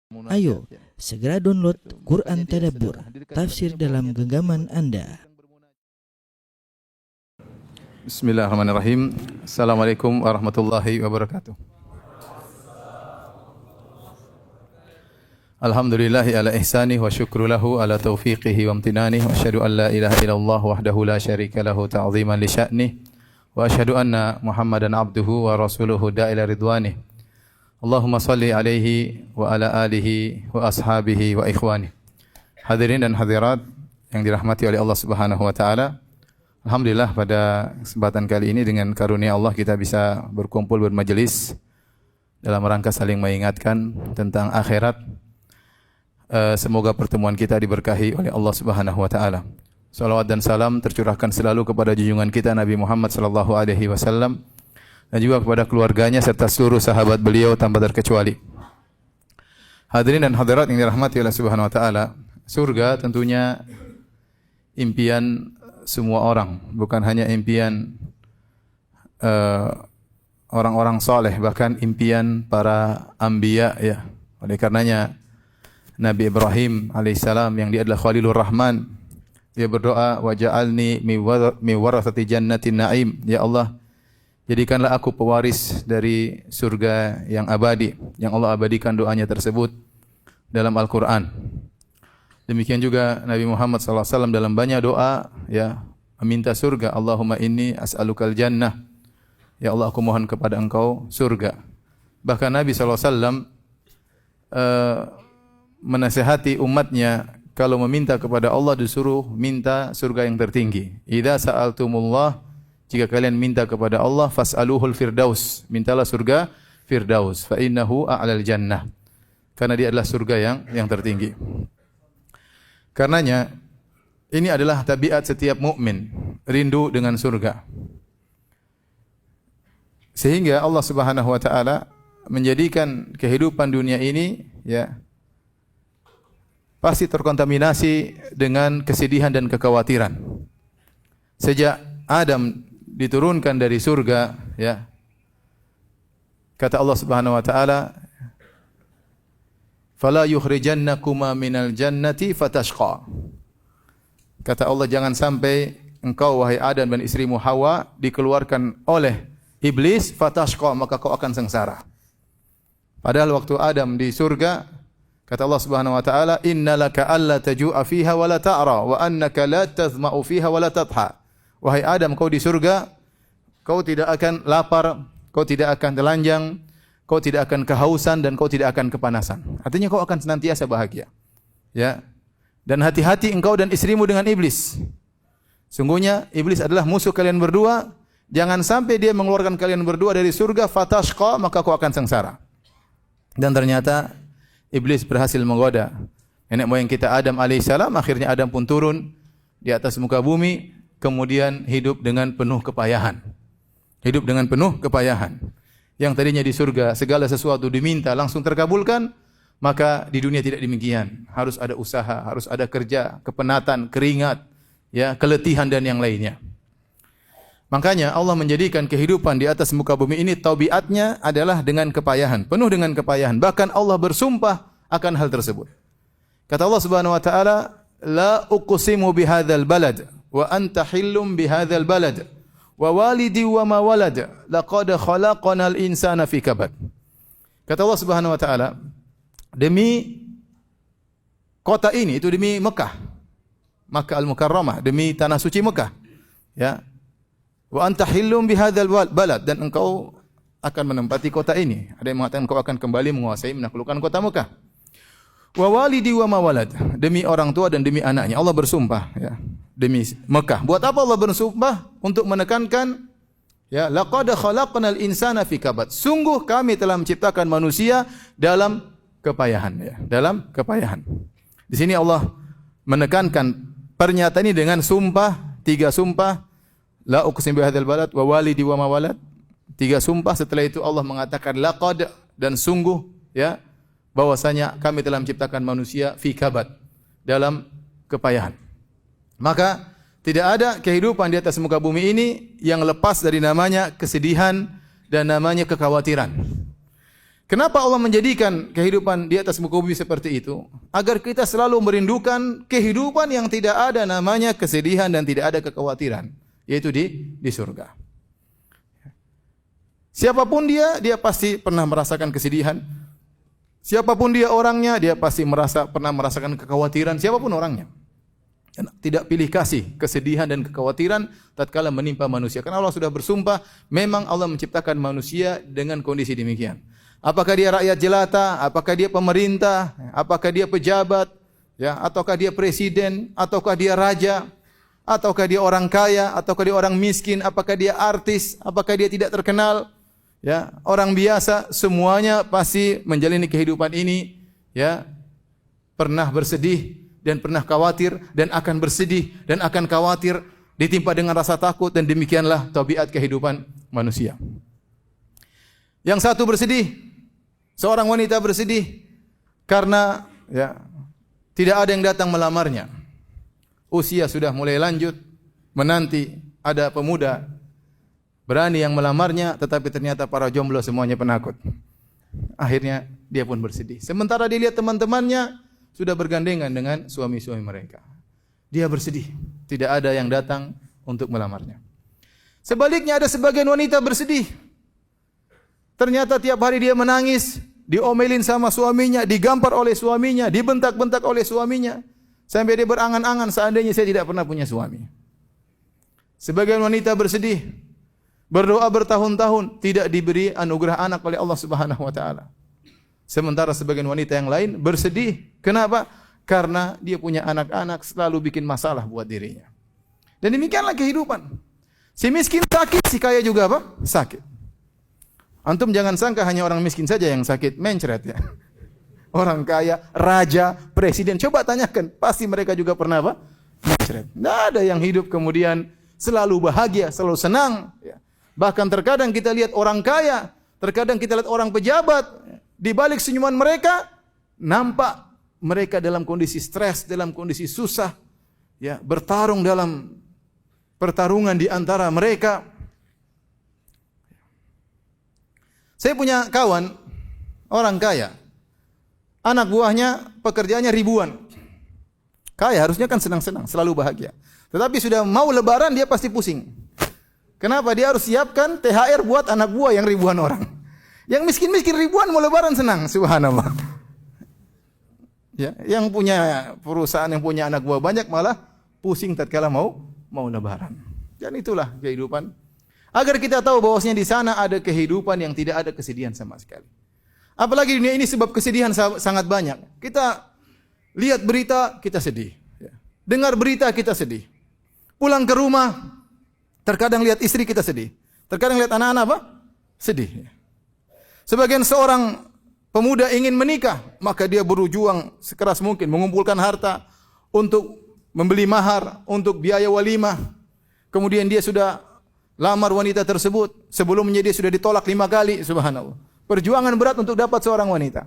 Ayo, segera download Quran Tadabbur, tafsir dalam genggaman Anda. Bismillahirrahmanirrahim. Assalamualaikum warahmatullahi wabarakatuh. Alhamdulillahi ala ihsanih wa syukru lahu ala taufiqihi wa amtinanih wa asyhadu an la ilaha illallah wahdahu la syarika lahu ta'ziman li sya'nih wa asyhadu anna Muhammadan abduhu wa rasuluhu da'ila ridwanih. Allahumma salli alaihi wa ala alihi wa ashabihi wa ikhwanih. Hadirin dan hadirat yang dirahmati oleh Allah Subhanahu wa taala. Alhamdulillah pada kesempatan kali ini dengan karunia Allah kita bisa berkumpul bermajelis dalam rangka saling mengingatkan tentang akhirat. Semoga pertemuan kita diberkahi oleh Allah Subhanahu wa taala. Salawat dan salam tercurahkan selalu kepada junjungan kita Nabi Muhammad sallallahu alaihi wasallam dan juga kepada keluarganya serta seluruh sahabat beliau tanpa terkecuali. Hadirin dan hadirat yang dirahmati oleh Subhanahu wa taala, surga tentunya impian semua orang, bukan hanya impian orang-orang saleh, bahkan impian para anbiya ya. Oleh karenanya Nabi Ibrahim alaihissalam yang dia adalah Khalilur Rahman, dia berdoa waja'alni mi warathati jannatin na'im, ya Allah jadikanlah aku pewaris dari surga yang abadi, yang Allah abadikan doanya tersebut dalam Al-Quran. Demikian juga Nabi Muhammad SAW dalam banyak doa ya meminta surga. Allahumma inni as'alukal jannah. Ya Allah aku mohon kepada engkau surga. Bahkan Nabi SAW menasihati umatnya kalau meminta kepada Allah disuruh minta surga yang tertinggi. Idza sa'altumullah, jika kalian minta kepada Allah, fas'aluhul firdaus, mintalah surga firdaus, fa innahu a'lal jannah, karena dia adalah surga yang tertinggi. Karenanya ini adalah tabiat setiap mukmin, rindu dengan surga. Sehingga Allah Subhanahu wa taala menjadikan kehidupan dunia ini ya pasti terkontaminasi dengan kesedihan dan kekhawatiran. Sejak Adam diturunkan dari surga ya. Kata Allah Subhanahu wa taala, "Fala yukhrijannakuma minal jannati fatashqa." Kata Allah, jangan sampai engkau wahai Adam dan istrimu Hawa dikeluarkan oleh iblis fatashqa, maka kau akan sengsara. Padahal waktu Adam di surga, kata Allah Subhanahu wa taala, "Innalaka alla taju'a fiha wa la ta'ra wa annaka la tazma'u fiha wa la tadha." Wahai Adam, kau di surga, kau tidak akan lapar, kau tidak akan telanjang, kau tidak akan kehausan dan kau tidak akan kepanasan. Artinya kau akan senantiasa bahagia. Ya. Dan hati-hati engkau dan istrimu dengan iblis. Sungguhnya iblis adalah musuh kalian berdua. Jangan sampai dia mengeluarkan kalian berdua dari surga fatashqa, maka kau akan sengsara. Dan ternyata iblis berhasil menggoda nenek moyang kita Adam alaihissalam. Akhirnya Adam pun turun di atas muka bumi, kemudian hidup dengan penuh kepayahan. Hidup dengan penuh kepayahan. Yang tadinya di surga segala sesuatu diminta langsung terkabulkan, maka di dunia tidak demikian. Harus ada usaha, harus ada kerja, kepenatan, keringat, ya, keletihan dan yang lainnya. Makanya Allah menjadikan kehidupan di atas muka bumi ini tabiatnya adalah dengan kepayahan, penuh dengan kepayahan. Bahkan Allah bersumpah akan hal tersebut. Kata Allah Subhanahu wa taala, "La uqsimu bihadzal balad wa anta hillum bihadzal balad wa walidi wa ma walad laqad khalaqnal insana fi kabad." Kata Allah Subhanahu wa taala, demi kota ini, itu demi Mekah, Makkah Al-Mukarramah, demi tanah suci Mekah, ya. Wa anta hillum bihadzal balad, dan engkau akan menempati kota ini. Ada yang mengatakan engkau akan kembali menguasai menaklukkan kota Mekah. Wa walidi wa ma walad, demi orang tua dan demi anaknya. Allah bersumpah ya, demi Mekah. Buat apa Allah bersumpah? Untuk menekankan ya, laqad khalaqnal insana fi kabad. Sungguh kami telah menciptakan manusia dalam kepayahan ya, dalam kepayahan. Di sini Allah menekankan pernyataan ini dengan sumpah, 3 sumpah. La uqsim bihadzal balad wa walidi wa ma walad. 3 sumpah, setelah itu Allah mengatakan laqad, dan sungguh ya, bahwasanya kami telah menciptakan manusia fi kabad, dalam kepayahan. Maka tidak ada kehidupan di atas muka bumi ini yang lepas dari namanya kesedihan dan namanya kekhawatiran. Kenapa Allah menjadikan kehidupan di atas muka bumi seperti itu? Agar kita selalu merindukan kehidupan yang tidak ada namanya kesedihan dan tidak ada kekhawatiran, yaitu di surga. Siapapun dia pasti pernah merasakan kesedihan. Siapapun dia orangnya, dia pasti pernah merasakan kekhawatiran, siapapun orangnya. Tidak pilih kasih kesedihan dan kekhawatiran tatkala menimpa manusia. Karena Allah sudah bersumpah, memang Allah menciptakan manusia dengan kondisi demikian. Apakah dia rakyat jelata, apakah dia pemerintah, apakah dia pejabat, ya, ataukah dia presiden, ataukah dia raja, ataukah dia orang kaya, ataukah dia orang miskin, apakah dia artis, apakah dia tidak terkenal, ya, orang biasa, semuanya pasti menjalani kehidupan ini, ya, pernah bersedih dan pernah khawatir dan akan bersedih dan akan khawatir, ditimpa dengan rasa takut, dan demikianlah tabiat kehidupan manusia. Yang satu bersedih, seorang wanita bersedih karena ya tidak ada yang datang melamarnya. Usia sudah mulai lanjut, menanti ada pemuda berani yang melamarnya, tetapi ternyata para jomblo semuanya penakut. Akhirnya dia pun bersedih. Sementara dilihat teman-temannya sudah bergandengan dengan suami-suami mereka. Dia bersedih, tidak ada yang datang untuk melamarnya. Sebaliknya ada sebagian wanita bersedih. Ternyata tiap hari dia menangis, diomelin sama suaminya, digampar oleh suaminya, dibentak-bentak oleh suaminya, sampai dia berangan-angan seandainya saya tidak pernah punya suami. Sebagian wanita bersedih, berdoa bertahun-tahun, tidak diberi anugerah anak oleh Allah Subhanahu wa taala. Sementara sebagian wanita yang lain bersedih, kenapa? Karena dia punya anak-anak selalu bikin masalah buat dirinya. Dan demikianlah kehidupan. Si miskin sakit, si kaya juga apa? Sakit. Antum jangan sangka hanya orang miskin saja yang sakit, mencret ya. Orang kaya, raja, presiden, coba tanyakan, pasti mereka juga pernah apa? Mencret. Tidak ada yang hidup kemudian selalu bahagia, selalu senang. Bahkan terkadang kita lihat orang kaya, terkadang kita lihat orang pejabat, di balik senyuman mereka, nampak mereka dalam kondisi stres, dalam kondisi susah, ya, bertarung dalam pertarungan di antara mereka. Saya punya kawan, orang kaya. Anak buahnya pekerjaannya ribuan. Kaya harusnya kan senang-senang, selalu bahagia. Tetapi sudah mau lebaran dia pasti pusing. Kenapa? Dia harus siapkan THR buat anak buah yang ribuan orang. Yang miskin-miskin ribuan mau lebaran senang, subhanallah. Ya, yang punya perusahaan, yang punya anak buah banyak malah pusing tatkala mau lebaran. Dan itulah kehidupan. Agar kita tahu bahwasanya di sana ada kehidupan yang tidak ada kesedihan sama sekali. Apalagi dunia ini sebab kesedihan sangat banyak. Kita lihat berita, kita sedih. Dengar berita, kita sedih. Pulang ke rumah, terkadang lihat istri kita sedih. Terkadang lihat anak-anak apa? Sedih. Sebagian seorang pemuda ingin menikah, maka dia berjuang sekeras mungkin mengumpulkan harta untuk membeli mahar, untuk biaya walimah. Kemudian dia sudah lamar wanita tersebut, sebelumnya dia sudah ditolak 5 kali, subhanallah. Perjuangan berat untuk dapat seorang wanita.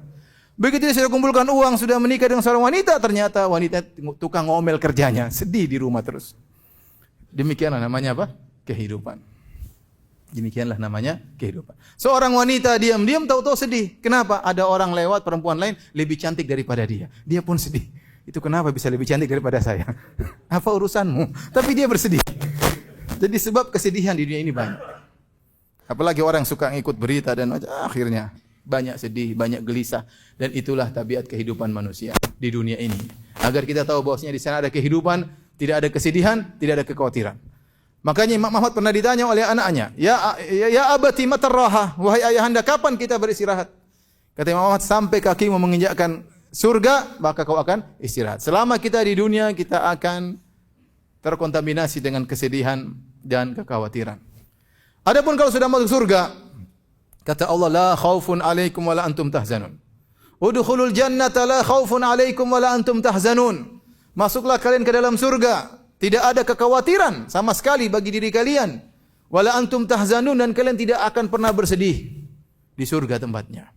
Begitu dia sudah kumpulkan uang, sudah menikah dengan seorang wanita, ternyata wanita tukang ngomel kerjanya, sedih di rumah terus. Demikianlah namanya apa? Kehidupan. Demikianlah namanya kehidupan. Seorang wanita diam-diam tahu-tahu sedih. Kenapa? Ada orang lewat, perempuan lain lebih cantik daripada dia. Dia pun sedih. Itu kenapa bisa lebih cantik daripada saya? Apa urusanmu? Tapi dia bersedih. Jadi sebab kesedihan di dunia ini banyak. Apalagi orang suka ngikut berita dan akhirnya banyak sedih, banyak gelisah, dan itulah tabiat kehidupan manusia di dunia ini. Agar kita tahu bahwasanya di sana ada kehidupan, tidak ada kesedihan, tidak ada kekhawatiran. Makanya Imam Ahmad pernah ditanya oleh anaknya, ya abati matar raha, wahai ayahanda, kapan kita beristirahat? Kata Imam Ahmad, sampai kakimu menginjakkan surga, maka kau akan istirahat. Selama kita di dunia, kita akan terkontaminasi dengan kesedihan dan kekhawatiran. Adapun kalau sudah masuk surga, kata Allah, la khaufun alaikum wa la antum tahzanun. Udkhulul jannata la khaufun alaikum wa la antum tahzanun. Masuklah kalian ke dalam surga, tidak ada kekhawatiran sama sekali bagi diri kalian. Wa la antum tahzanun, dan kalian tidak akan pernah bersedih di surga tempatnya.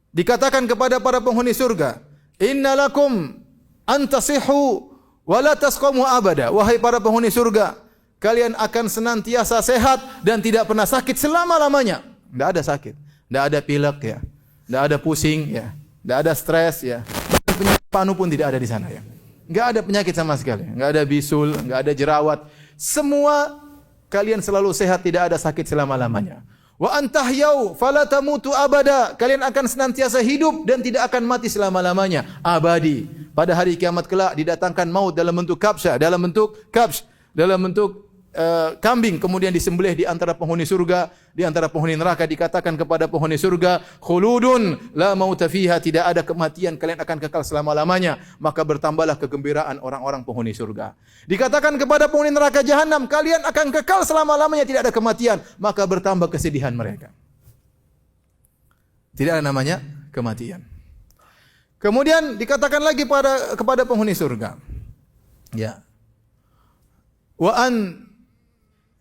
Dikatakan kepada para penghuni surga, innalakum antasihu wa la tasqamu abada. Wahai para penghuni surga, kalian akan senantiasa sehat dan tidak pernah sakit selama-lamanya. Tidak ada sakit, tidak ada pilek ya. Tidak ada pusing, ya. Tidak ada stres, ya. Penyakit panu pun tidak ada di sana, ya. Enggak ada penyakit sama sekali, enggak ada bisul, enggak ada jerawat. Semua kalian selalu sehat, tidak ada sakit selama-lamanya. Wa antahyau fala tamutu abada. Kalian akan senantiasa hidup dan tidak akan mati selama-lamanya, abadi. Pada hari kiamat kelak didatangkan maut dalam bentuk kabsah, dalam bentuk kambing, kemudian disembelih di antara penghuni surga, di antara penghuni neraka. Dikatakan kepada penghuni surga, khuludun la mauta fiha, tidak ada kematian, kalian akan kekal selama-lamanya. Maka bertambahlah kegembiraan orang-orang penghuni surga. Dikatakan kepada penghuni neraka jahanam, kalian akan kekal selama-lamanya, tidak ada kematian. Maka bertambah kesedihan mereka. Tidak ada namanya kematian. Kemudian dikatakan lagi kepada penghuni surga, ya, wa an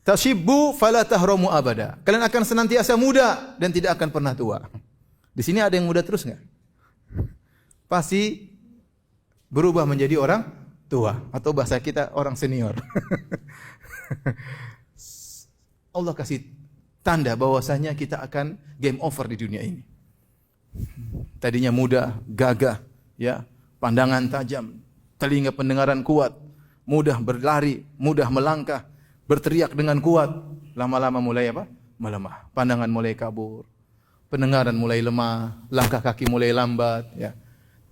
tashibbu fala tahramu abada. Kalian akan senantiasa muda dan tidak akan pernah tua. Di sini ada yang muda terus enggak? Pasti berubah menjadi orang tua, atau bahasa kita orang senior. Allah kasih tanda bahwasanya kita akan game over di dunia ini. Tadinya muda, gagah, ya, pandangan tajam, telinga pendengaran kuat, mudah berlari, mudah melangkah, berteriak dengan kuat. Lama-lama mulai apa? Melemah. Pandangan mulai kabur, pendengaran mulai lemah, langkah kaki mulai lambat, ya.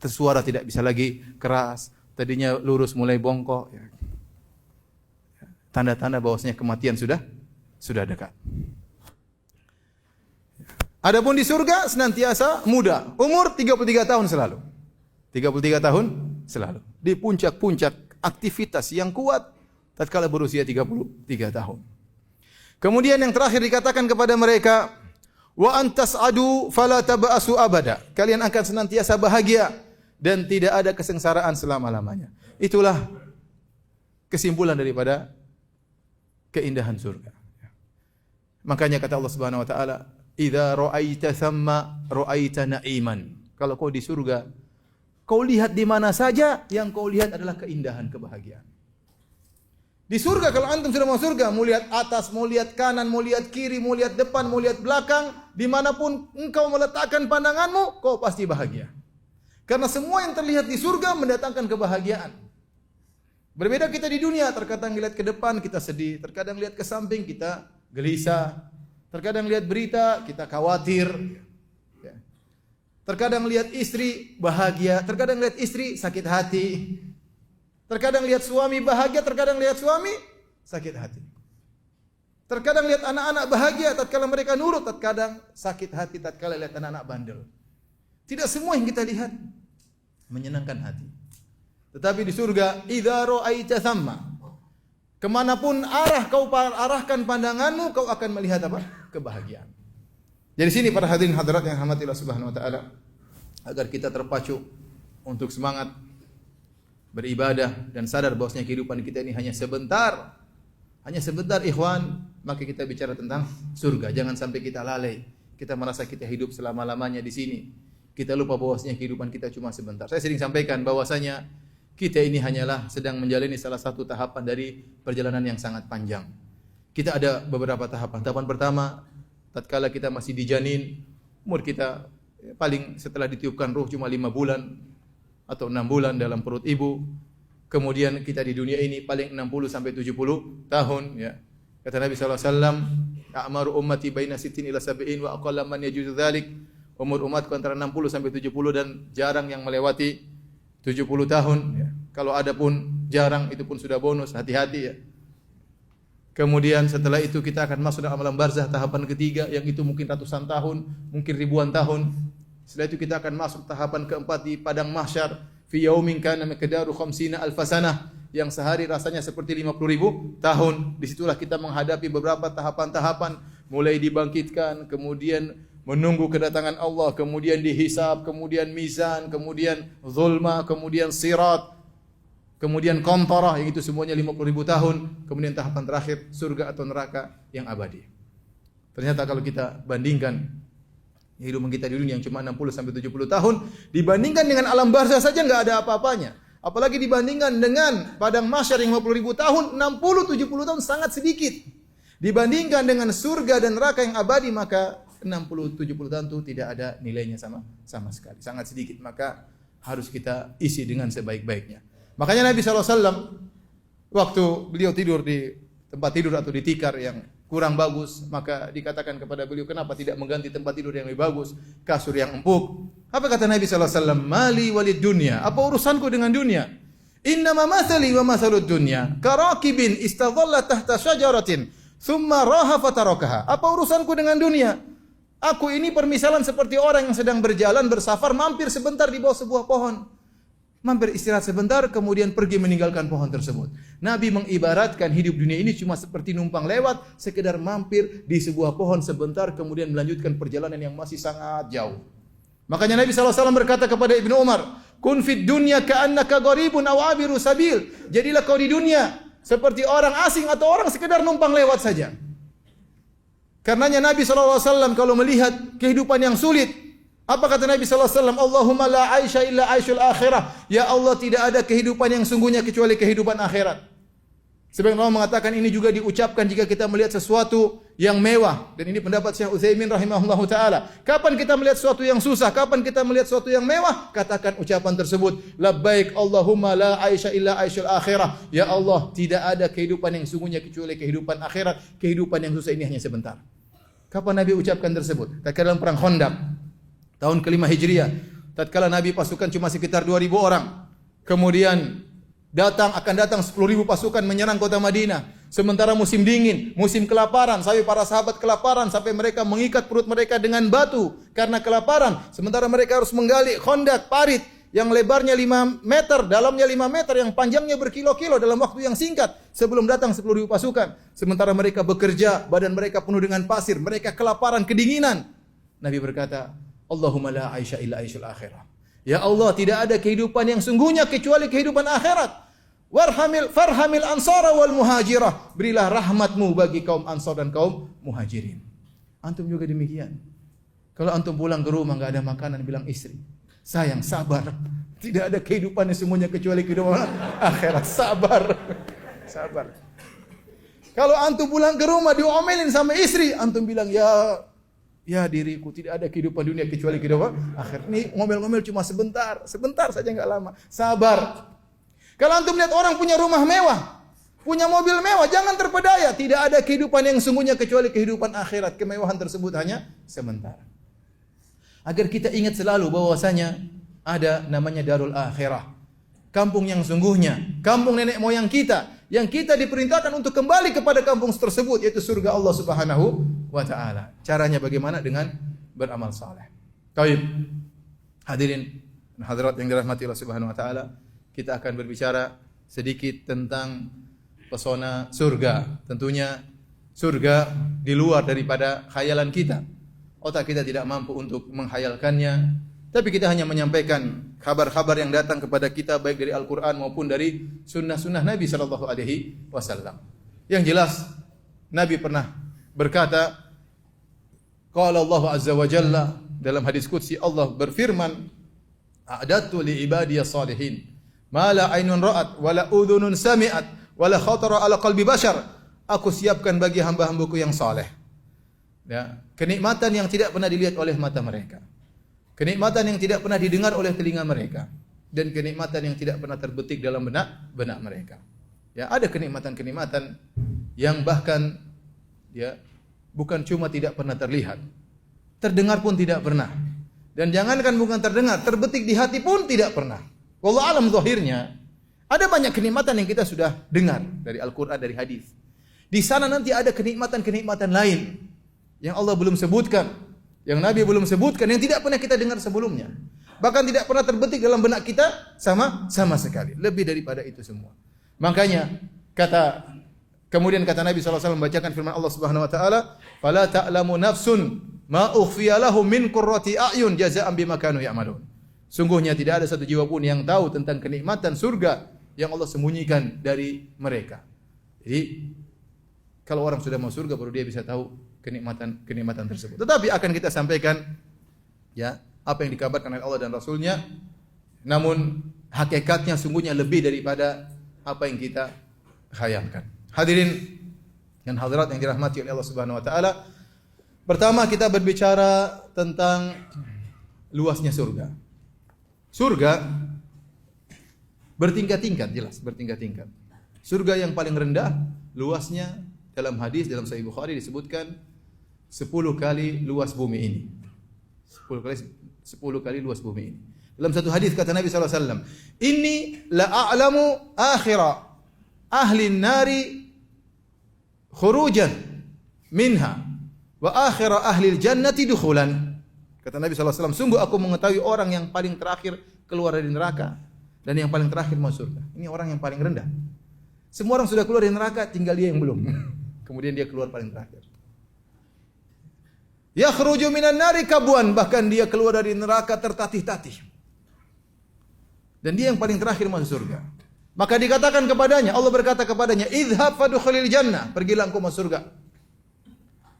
Suara tidak bisa lagi keras, tadinya lurus mulai bongkok, ya. Tanda-tanda bahwasanya kematian sudah dekat. Adapun di surga senantiasa muda, umur 33 tahun selalu. 33 tahun selalu. Di puncak-puncak aktivitas yang kuat tatkala berusia 33 tahun. Kemudian yang terakhir dikatakan kepada mereka, wa antas'adu fala taba'asu abada. Kalian akan senantiasa bahagia dan tidak ada kesengsaraan selama-lamanya. Itulah kesimpulan daripada keindahan surga. Makanya kata Allah Subhanahu wa taala, idza ra'aita thamma ra'aita na'iman. Kalau kau di surga, kau lihat di mana saja, yang kau lihat adalah keindahan, kebahagiaan. Di surga, kalau antum sudah mau surga, mau lihat atas, mau lihat kanan, mau lihat kiri, mau lihat depan, mau lihat belakang, dimanapun engkau meletakkan pandanganmu, kau pasti bahagia. Karena semua yang terlihat di surga mendatangkan kebahagiaan. Berbeda kita di dunia, terkadang lihat ke depan kita sedih, terkadang lihat ke samping kita gelisah, terkadang lihat berita kita khawatir, terkadang lihat istri bahagia, terkadang lihat istri sakit hati, terkadang lihat suami bahagia, terkadang lihat suami sakit hati, terkadang lihat anak-anak bahagia tatkala mereka nurut, terkadang sakit hati tatkala lihat anak-anak bandel. Tidak semua yang kita lihat menyenangkan hati. Tetapi di surga, idza ra'aita thamma, kemanapun arah kau arahkan pandanganmu, kau akan melihat apa? Kebahagiaan. Jadi sini para hadirin hadirat yang rahmati Allah Subhanahu wa taala, agar kita terpacu untuk semangat beribadah dan sadar bahwasanya kehidupan kita ini hanya sebentar. Hanya sebentar, ikhwan. Maka kita bicara tentang surga. Jangan sampai kita lalai. Kita merasa kita hidup selama-lamanya di sini. Kita lupa bahwasanya kehidupan kita cuma sebentar. Saya sering sampaikan bahwasanya kita ini hanyalah sedang menjalani salah satu tahapan dari perjalanan yang sangat panjang. Kita ada beberapa tahapan. Tahapan pertama, tatkala kita masih di janin, umur kita paling setelah ditiupkan ruh cuma 5 bulan atau 6 bulan dalam perut ibu. Kemudian kita di dunia ini paling 60 sampai 70 tahun, ya. Kata Nabi sallallahu alaihi wasallam, "A'maru ummati baina 60 ila 70 wa aqalla man yajuzu dzalik." Umur umatku antara 60 sampai 70 dan jarang yang melewati 70 tahun, ya. Kalau ada pun jarang, itu pun sudah bonus, hati-hati, ya. Kemudian setelah itu kita akan masuk dalam alam barzah, tahapan ketiga, yang itu mungkin ratusan tahun, mungkin ribuan tahun. Setelah itu kita akan masuk tahapan keempat di padang mahsyar, fi yaumin kana miqdaru 50 alf sanah, yang sehari rasanya seperti 50.000 tahun. Disitulah kita menghadapi beberapa tahapan-tahapan, mulai dibangkitkan, kemudian menunggu kedatangan Allah, kemudian dihisab, kemudian mizan, kemudian zulma, kemudian sirat, kemudian qantarah, yang itu semuanya 50.000 tahun. Kemudian tahapan terakhir, surga atau neraka yang abadi. Ternyata kalau kita bandingkan kehidupan kita di dunia yang cuma 60 sampai 70 tahun, dibandingkan dengan alam barzah saja enggak ada apa-apanya. Apalagi dibandingkan dengan padang mahsyar yang 50.000 tahun, 60 70 tahun sangat sedikit. Dibandingkan dengan surga dan neraka yang abadi, maka 60-70 tahun itu tidak ada nilainya sama sekali, sangat sedikit. Maka harus kita isi dengan sebaik-baiknya. Makanya Nabi SAW waktu beliau tidur di tempat tidur atau di tikar yang kurang bagus, maka dikatakan kepada beliau, kenapa tidak mengganti tempat tidur yang lebih bagus, kasur yang empuk. Apa kata Nabi SAW? Mali walid dunya. Apa urusanku dengan dunia? Innama mathali wa mathalud dunya karakibin istadhalla tahta syajaratin thumma raha fatarakaha. Apa urusanku dengan dunia? Aku ini permisalan seperti orang yang sedang berjalan bersafar, mampir sebentar di bawah sebuah pohon. Mampir istirahat sebentar, kemudian pergi meninggalkan pohon tersebut. Nabi mengibaratkan hidup dunia ini cuma seperti numpang lewat, sekedar mampir di sebuah pohon sebentar, kemudian melanjutkan perjalanan yang masih sangat jauh. Makanya Nabi SAW berkata kepada Ibnu Umar, kun fid dunya ka'annaka gharibun aw abiru sabil. Jadilah kau di dunia seperti orang asing atau orang sekedar numpang lewat saja. Karenanya Nabi SAW kalau melihat kehidupan yang sulit, apa kata Nabi SAW? Allahumma la aisha illa aishul akhirah. Ya Allah, tidak ada kehidupan yang sungguhnya kecuali kehidupan akhirat. Sebagian ulama mengatakan ini juga diucapkan jika kita melihat sesuatu yang mewah. Dan ini pendapat Syekh Utsaimin rahimahullahu taala. Kapan kita melihat sesuatu yang susah? Kapan kita melihat sesuatu yang mewah? Katakan ucapan tersebut. Labbaik Allahumma la aisha illa aishul akhirah. Ya Allah, tidak ada kehidupan yang sungguhnya kecuali kehidupan akhirat. Kehidupan yang susah ini hanya sebentar. Kapan Nabi ucapkan tersebut? Tatkala dalam perang Khandaq tahun ke-5 Hijriah. Tatkala Nabi pasukan cuma sekitar 2.000 orang. Kemudian akan datang 10.000 pasukan menyerang kota Madinah. Sementara musim dingin, musim kelaparan, sampai para sahabat kelaparan sampai mereka mengikat perut mereka dengan batu karena kelaparan. Sementara mereka harus menggali khandaq, parit yang lebarnya 5 meter, dalamnya 5 meter, yang panjangnya berkilo-kilo dalam waktu yang singkat sebelum datang 10.000 pasukan. Sementara mereka bekerja, badan mereka penuh dengan pasir, mereka kelaparan, kedinginan. Nabi berkata, Allahumma la aisha illa aishul akhirah. Ya Allah, tidak ada kehidupan yang sungguhnya kecuali kehidupan akhirat. Farhamil ansara wal muhajirah. Berilah rahmatmu bagi kaum ansar dan kaum muhajirin. Antum juga demikian. Kalau antum pulang ke rumah enggak ada makanan, bilang istri, sayang, sabar. Tidak ada kehidupan yang semuanya kecuali kehidupan akhirat. Sabar. Sabar. Kalau antum pulang ke rumah diomelin sama istri, antum bilang, ya diriku, tidak ada kehidupan dunia kecuali kehidupan akhirat. Ini ngomel-ngomel cuma sebentar saja, enggak lama. Sabar. Kalau antum lihat orang punya rumah mewah, punya mobil mewah, jangan terpedaya. Tidak ada kehidupan yang sungguhnya kecuali kehidupan akhirat. Kemewahan tersebut hanya sementara. Agar kita ingat selalu bahwasanya ada namanya darul akhirah. Kampung yang sungguhnya, kampung nenek moyang kita, yang kita diperintahkan untuk kembali kepada kampung tersebut, yaitu surga Allah Subhanahu wa taala. Caranya bagaimana? Dengan beramal saleh. Baik. Hadirin hadirat yang dirahmati Allah Subhanahu wa taala, kita akan berbicara sedikit tentang pesona surga. Tentunya surga di luar daripada khayalan kita. Otak kita tidak mampu untuk menghayalkannya, tapi kita hanya menyampaikan kabar-kabar yang datang kepada kita baik dari Al-Qur'an maupun dari sunnah-sunnah Nabi sallallahu alaihi wasallam. Yang jelas Nabi pernah berkata, qala Allah azza wa jalla, dalam hadis qudsi Allah berfirman, a'dadtu li ibadiyas salihin ma la ainun ra'at wa la udhunun sami'at wa la khatara ala qalbi bashar. Aku siapkan bagi hamba-hambaku yang saleh, ya, kenikmatan yang tidak pernah dilihat oleh mata mereka, kenikmatan yang tidak pernah didengar oleh telinga mereka, dan kenikmatan yang tidak pernah terbetik dalam benak mereka. Ya, ada kenikmatan-kenikmatan yang bahkan ya bukan cuma tidak pernah terlihat, terdengar pun tidak pernah. Dan jangankan bukan terdengar, terbetik di hati pun tidak pernah. Wallahu alam zahirnya, ada banyak kenikmatan yang kita sudah dengar dari Al-Qur'an, dari hadis. Di sana nanti ada kenikmatan-kenikmatan lain yang Allah belum sebutkan, yang Nabi belum sebutkan, yang tidak pernah kita dengar sebelumnya. Bahkan tidak pernah terbetik dalam benak kita sama sekali. Lebih daripada itu semua. Makanya kemudian kata Nabi SAW membacakan firman Allah Subhanahu wa taala, "Fala ta'lamu nafsun ma ukhfiya lahum min qurrati a'yun jazaa'an bima kanu ya'malun." Sungguhnya tidak ada satu jiwa pun yang tahu tentang kenikmatan surga yang Allah sembunyikan dari mereka. Jadi kalau orang sudah mau surga baru dia bisa tahu kenikmatan tersebut. Tetapi akan kita sampaikan ya apa yang dikabarkan oleh Allah dan Rasulnya, namun hakikatnya sungguhnya lebih daripada apa yang kita khayalkan. Hadirin dan hadirat yang dirahmati oleh Allah Subhanahu wa taala, Pertama kita berbicara tentang luasnya surga. Surga bertingkat-tingkat, jelas bertingkat-tingkat. Surga yang paling rendah luasnya dalam hadis dalam Sahih Bukhari disebutkan 10 kali luas bumi ini. 10 kali luas bumi ini. Dalam satu hadis kata Nabi SAW, "Inni la a'lamu akhira ahli nari khurujan minha wa akhira ahli jannati dukhulan." Kata Nabi SAW, sungguh aku mengetahui orang yang paling terakhir keluar dari neraka dan yang paling terakhir masuk surga. Ini orang yang paling rendah. Semua orang sudah keluar dari neraka, tinggal dia yang belum. Kemudian dia keluar paling terakhir. Yakhruju minan nari kabwan, bahkan dia keluar dari neraka tertatih-tatih. Dan dia yang paling terakhir masuk surga. Maka dikatakan kepadanya, Allah berkata kepadanya, "Idhhab fadkhulil jannah." Pergilah engkau masuk surga.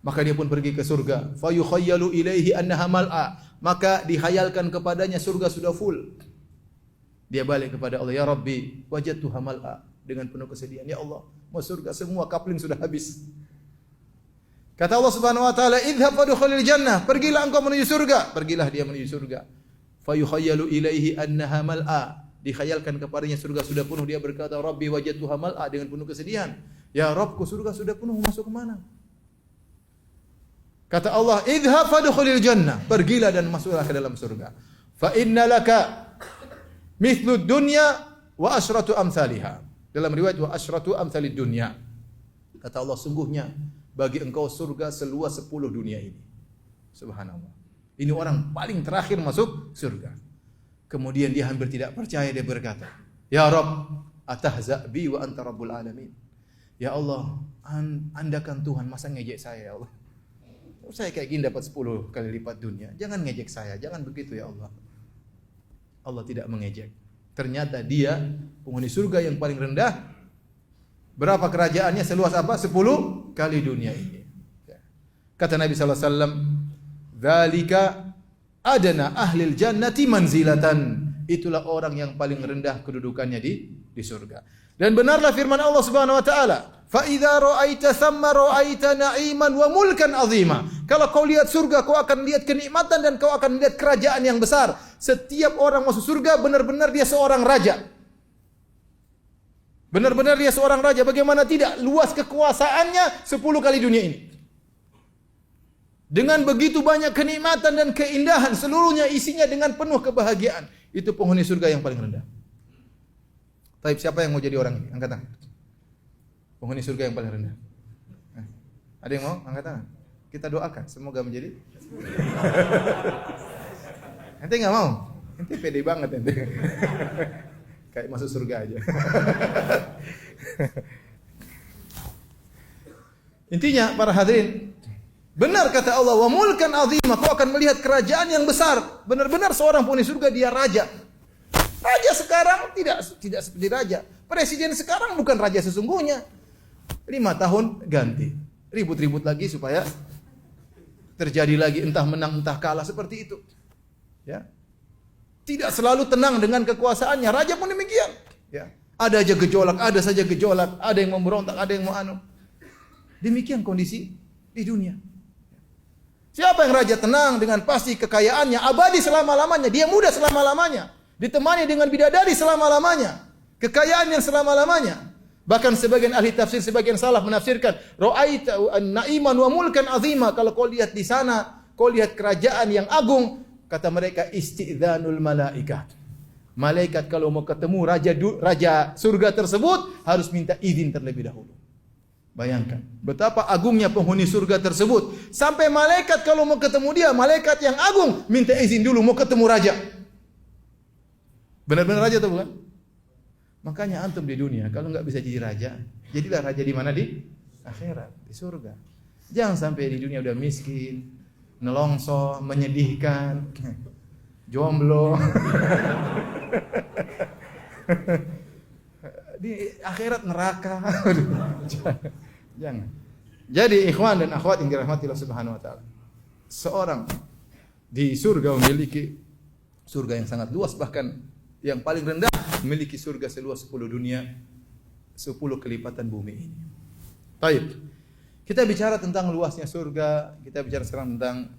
Maka dia pun pergi ke surga. Fa yukhayyalu ilaihi annaha mal'a. Maka dihayalkan kepadanya surga sudah full. Dia balik kepada Allah, "Ya Rabbi, wajadtuha mal'a." Dengan penuh kesedihan, "Ya Allah, masuk surga semua kapling sudah habis." Kata Allah Subhanahu wa taala, "Idhhab fadkhulil jannah." Pergilah engkau menuju surga. Pergilah dia menuju surga. Fa yukhayyalu ilaihi annaha mal'a. Dikhayalkan kepadanya surga sudah penuh, dia berkata, "Rabbi wajadtuha mal'a." Dengan penuh kesedihan, "Ya Rabbku, surga sudah penuh, masuk ke mana?" Kata Allah, "Idhhab fadkhulil jannah." Pergilah dan masuklah ke dalam surga. Fa inna laka mithlu dunya wa asyratu amsalihha. Dalam riwayat wa asyratu amsalid dunya. Kata Allah, sungguhnya bagi engkau surga seluas 10 dunia ini. Subhanallah. Ini orang paling terakhir masuk surga. Kemudian dia hampir tidak percaya, dia berkata, "Ya Rabb, atahza bi wa anta rabbul alamin." Ya Allah, Anda kan Tuhan, masa ngejek saya ya Allah? Saya kayak gini dapat 10 kali lipat dunia. Jangan ngejek saya, jangan begitu ya Allah. Allah tidak mengejek. Ternyata dia penghuni surga yang paling rendah. Berapa kerajaannya? Seluas apa? 10 kali dunia ini. Kata Nabi sallallahu alaihi wasallam, "Dzalika adana ahlil jannati manzilatan." Itulah orang yang paling rendah kedudukannya di surga. Dan benarlah firman Allah Subhanahu wa taala, "Fa idza ra'aita thamma ra'aita na'iman wa mulkan 'azima." Kalau kau lihat surga, kau akan lihat kenikmatan dan kau akan lihat kerajaan yang besar. Setiap orang masuk surga benar-benar dia seorang raja. Benar-benar dia seorang raja. Bagaimana tidak? Luas kekuasaannya 10 kali dunia ini. Dengan begitu banyak kenikmatan dan keindahan, seluruhnya isinya dengan penuh kebahagiaan. Itu penghuni surga yang paling rendah. Tapi siapa yang mau jadi orang ini? Angkat tangan. Penghuni surga yang paling rendah. Ada yang mau? Angkat tangan. Kita doakan semoga menjadi. Ente nggak mau? Ente pede banget ente. Kayak masuk surga aja. Intinya para hadirin, benar kata Allah, "Wa mulkan 'azima." Kau akan melihat kerajaan yang besar. Benar-benar seorang penghuni surga dia raja. Raja sekarang tidak seperti raja. Presiden sekarang bukan raja sesungguhnya. 5 tahun ganti. Ribut-ribut lagi supaya terjadi lagi entah menang entah kalah seperti itu. Ya. Tidak selalu tenang dengan kekuasaannya. Raja pun demikian. Ya. Ada aja gejolak, ada saja gejolak, ada yang memberontak, ada yang mau anu. Demikian kondisi di dunia. Siapa yang raja tenang dengan pasti kekayaannya abadi selama-lamanya, dia muda selama-lamanya, ditemani dengan bidadari selama-lamanya, kekayaan yang selama-lamanya. Bahkan sebagian ahli tafsir, sebagian salaf menafsirkan, "Ra'aita na'iman wa mulkan 'azima." Kalau kau lihat di sana, kau lihat kerajaan yang agung, kata mereka istidzanul malaikat. Malaikat kalau mau ketemu raja surga tersebut harus minta izin terlebih dahulu. Bayangkan betapa agungnya penghuni surga tersebut. Sampai malaikat kalau mau ketemu dia, malaikat yang agung minta izin dulu mau ketemu raja. Benar-benar raja atau bukan? Makanya antum di dunia kalau nggak bisa jadi raja, jadilah raja di mana? Di akhirat, di surga. Jangan sampai di dunia udah miskin, nelongso, menyedihkan, jomblo. Di akhirat neraka. Jangan. Jadi ikhwan dan akhwat yang dirahmati Allah Subhanahu wa taala. Seorang di surga memiliki surga yang sangat luas, bahkan yang paling rendah memiliki surga seluas 10 dunia, 10 kelipatan bumi ini. Baik. Kita bicara tentang luasnya surga, kita bicara sekarang tentang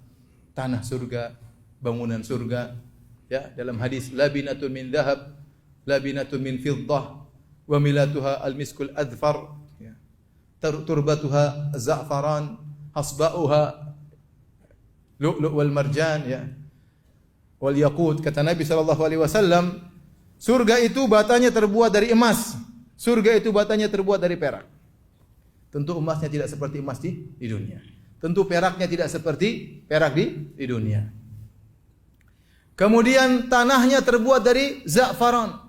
tanah surga, bangunan surga. Ya, dalam hadis labinatun min dhahab, labinatun min fiddah, wa milatuha al-miskul adfar, ya. Turbatuha za'faran, hasba'uha lu'lu' wal marjan, ya. Wal yaqut. Kata Nabi sallallahu alaihi wasallam, surga itu batanya terbuat dari emas, surga itu batanya terbuat dari perak. Tentu emasnya tidak seperti emas di dunia. Tentu peraknya tidak seperti perak di dunia. Kemudian tanahnya terbuat dari za'faran.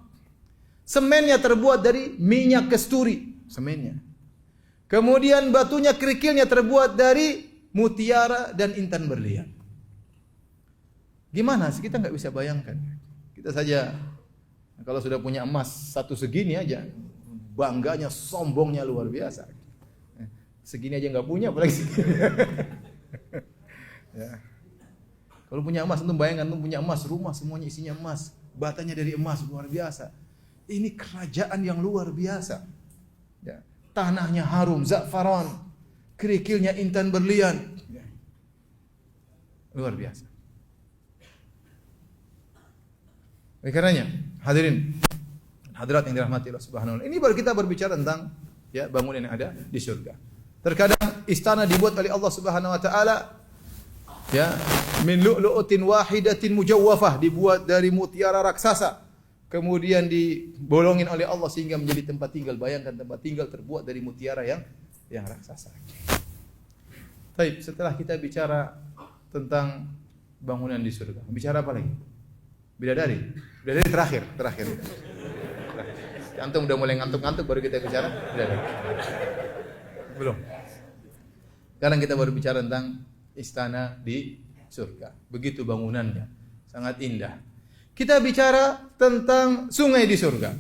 Semennya terbuat dari minyak kasturi, semennya. Kemudian batunya, kerikilnya terbuat dari mutiara dan intan berlian. Gimana sih, kita nggak bisa bayangkan. Kita saja kalau sudah punya emas satu segini aja, bangganya, sombongnya luar biasa. Segini aja nggak punya, apalagi segini. Ya. Kalau punya emas, antum bayangkan, antum punya emas, rumah semuanya isinya emas, batanya dari emas, luar biasa. Ini kerajaan yang luar biasa. Ya. Tanahnya harum, za'faran, kerikilnya intan berlian. Ya. Luar biasa. Oleh karenanya, hadirin, hadirat yang dirahmati Allah Subhanahu wa taala. Ini baru kita berbicara tentang ya bangunan yang ada di surga. Terkadang istana dibuat oleh Allah Subhanahu wa taala ya min lu'lu'atin wahidatin mujawwafah, dibuat dari mutiara raksasa, kemudian dibolongin oleh Allah sehingga menjadi tempat tinggal. Bayangkan tempat tinggal terbuat dari mutiara yang raksasa. Baik, setelah kita bicara tentang bangunan di surga, bicara apa lagi? Bidadari terakhir. Antum udah mulai ngantuk-ngantuk baru kita bicara bidadari. Belum. Sekarang kita baru bicara tentang istana di surga. Begitu bangunannya, sangat indah. Kita bicara tentang sungai di surga.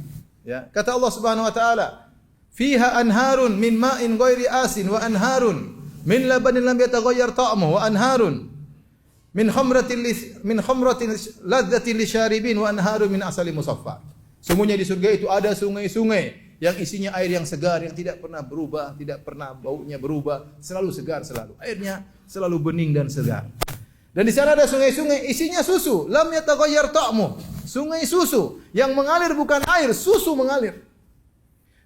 Ya, kata Allah Subhanahu wa taala, "Fiha anharun min ma'in ghairi asin wa anharun min labanin lam yataghayyar ta'muhu wa anharun min khamratin ladzatin lisyaribin wa anharun min asali musaffa." Semuanya di surga itu ada sungai-sungai yang isinya air yang segar, yang tidak pernah berubah, tidak pernah baunya berubah, selalu segar selalu. Airnya selalu bening dan segar. Dan di sana ada sungai-sungai isinya susu, lam yataghayyar ta'mu. Sungai susu yang mengalir bukan air, susu mengalir.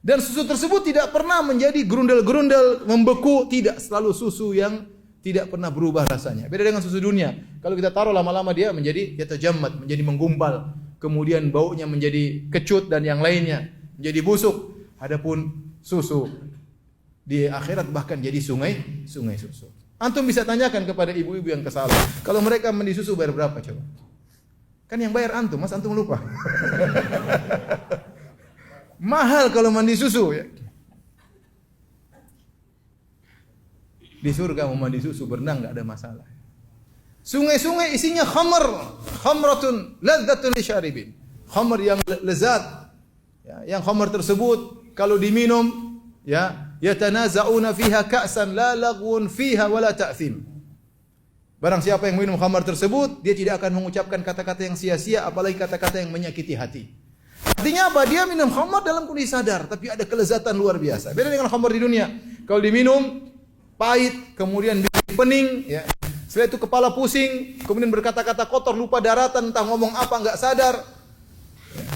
Dan susu tersebut tidak pernah menjadi gerundel-gerundel, membeku, tidak, selalu susu yang tidak pernah berubah rasanya. Beda dengan susu dunia. Kalau kita taruh lama-lama dia menjadi yatajammat, menjadi menggumpal, kemudian baunya menjadi kecut dan yang lainnya, menjadi busuk. Adapun susu di akhirat bahkan jadi sungai susu. Antum bisa tanyakan kepada ibu-ibu yang kesalahan, kalau mereka mandi susu bayar berapa coba? Kan yang bayar antum, mas antum lupa. Mahal kalau mandi susu ya. Di surga mau mandi susu, berenang enggak ada masalah. Sungai-sungai isinya khamratun ladzatun lisyaribin. Khamr yang lezat. Ya, yang khamr tersebut kalau diminum ya yatanaza'una fiha ka'san la laghun fiha wala ta'thim. Barang siapa yang minum khamr tersebut, dia tidak akan mengucapkan kata-kata yang sia-sia, apalagi kata-kata yang menyakiti hati. Artinya apa? Dia minum khamr dalam kondisi sadar, tapi ada kelezatan luar biasa. Beda dengan khamr di dunia. Kalau diminum pahit, kemudian bibir pening, ya. Setelah itu kepala pusing, kemudian berkata-kata kotor, lupa daratan, entah ngomong apa enggak sadar. Ya.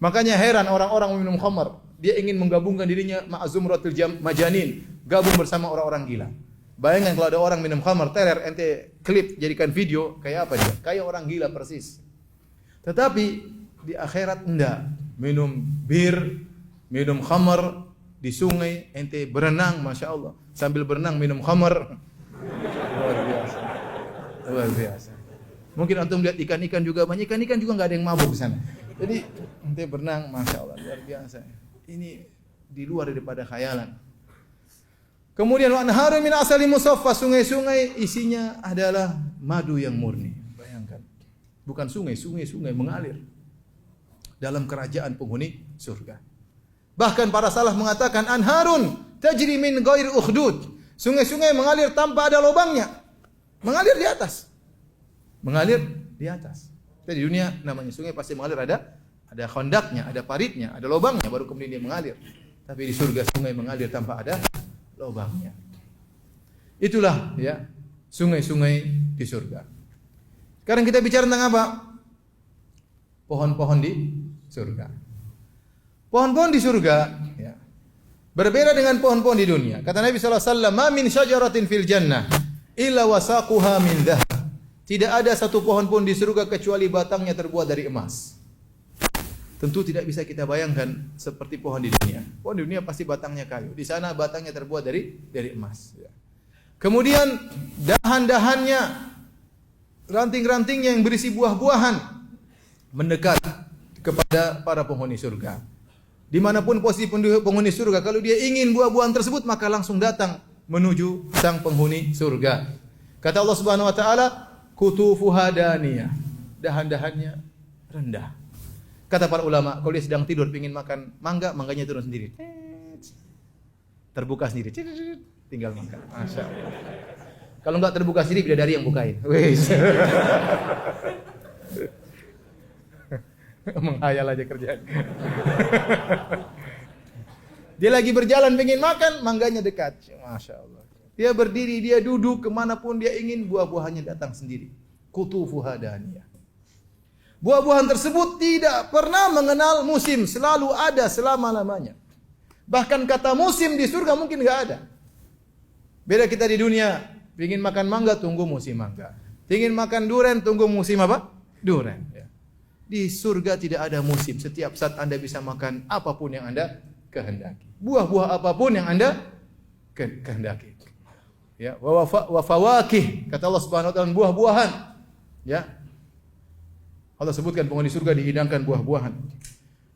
Makanya heran orang-orang minum khamr. Dia ingin menggabungkan dirinya ma'azumratul majanin, gabung bersama orang-orang gila. Bayangkan kalau ada orang minum khamr, teler, ente klip, jadikan video, kayak apa dia? Kayak orang gila persis. Tetapi di akhirat enggak. Minum bir, minum khamr di sungai, ente berenang, Masya Allah. Sambil berenang minum khamr. Luar biasa. Luar biasa. Mungkin antum lihat ikan-ikan juga banyak, ikan-ikan juga enggak ada yang mabuk di sana. Jadi ente berenang, Masya Allah, luar biasa. Ini di luar daripada khayalan. Kemudian wa anharu min asali musaffa, sungai-sungai isinya adalah madu yang murni. Bayangkan. Bukan sungai mengalir dalam kerajaan penghuni surga. Bahkan para salaf mengatakan anharun tajri min ghairi ukhdud. Sungai-sungai mengalir tanpa ada lubangnya. Mengalir di atas. Mengalir di atas. Jadi di dunia namanya sungai pasti mengalir ada khandaknya, ada paritnya, ada lubangnya baru kemudian dia mengalir. Tapi di surga sungai mengalir tanpa ada lubangnya. Itulah ya sungai-sungai di surga. Sekarang kita bicara tentang apa? Pohon-pohon di surga. Pohon-pohon di surga ya, berbeda dengan pohon-pohon di dunia. Kata Nabi sallallahu alaihi wasallam, "Ma min syajaratin fil jannah illa wasaquha min dhahab." Tidak ada satu pohon pun di surga kecuali batangnya terbuat dari emas. Tentu tidak bisa kita bayangkan seperti pohon di dunia. Pohon di dunia pasti batangnya kayu. Di sana batangnya terbuat dari emas. Ya. Kemudian dahan-dahannya, ranting-rantingnya yang berisi buah-buahan mendekat kepada para penghuni surga. Dimanapun posisi penghuni surga, kalau dia ingin buah-buahan tersebut maka langsung datang menuju sang penghuni surga. Kata Allah Subhanahu wa taala, kutufuha daniyah. Dahan-dahannya rendah. Kata para ulama, kalau dia sedang tidur ingin makan mangga, mangganya turun sendiri. Terbuka sendiri. Tinggal makan. Masya Allah. Kalau enggak terbuka sendiri, bidadari yang bukain. Wes. Menghayal aja kerjaan. Dia lagi berjalan pengen makan, mangganya dekat. Masya Allah. Dia berdiri, dia duduk, kemanapun dia ingin, buah-buahannya datang sendiri. Kutufuha daniyah. Buah-buahan tersebut tidak pernah mengenal musim, selalu ada selama-lamanya. Bahkan kata musim di surga mungkin enggak ada. Beda kita di dunia, ingin makan mangga tunggu musim mangga. Ingin makan durian tunggu musim apa? Durian. Ya. Di surga tidak ada musim. Setiap saat Anda bisa makan apapun yang Anda kehendaki. Buah-buah apapun yang Anda kehendaki. Ya, wa fawakih, kata Allah Subhanahu wa taala, buah-buahan. Ya. Allah sebutkan penghuni surga dihidangkan buah-buahan.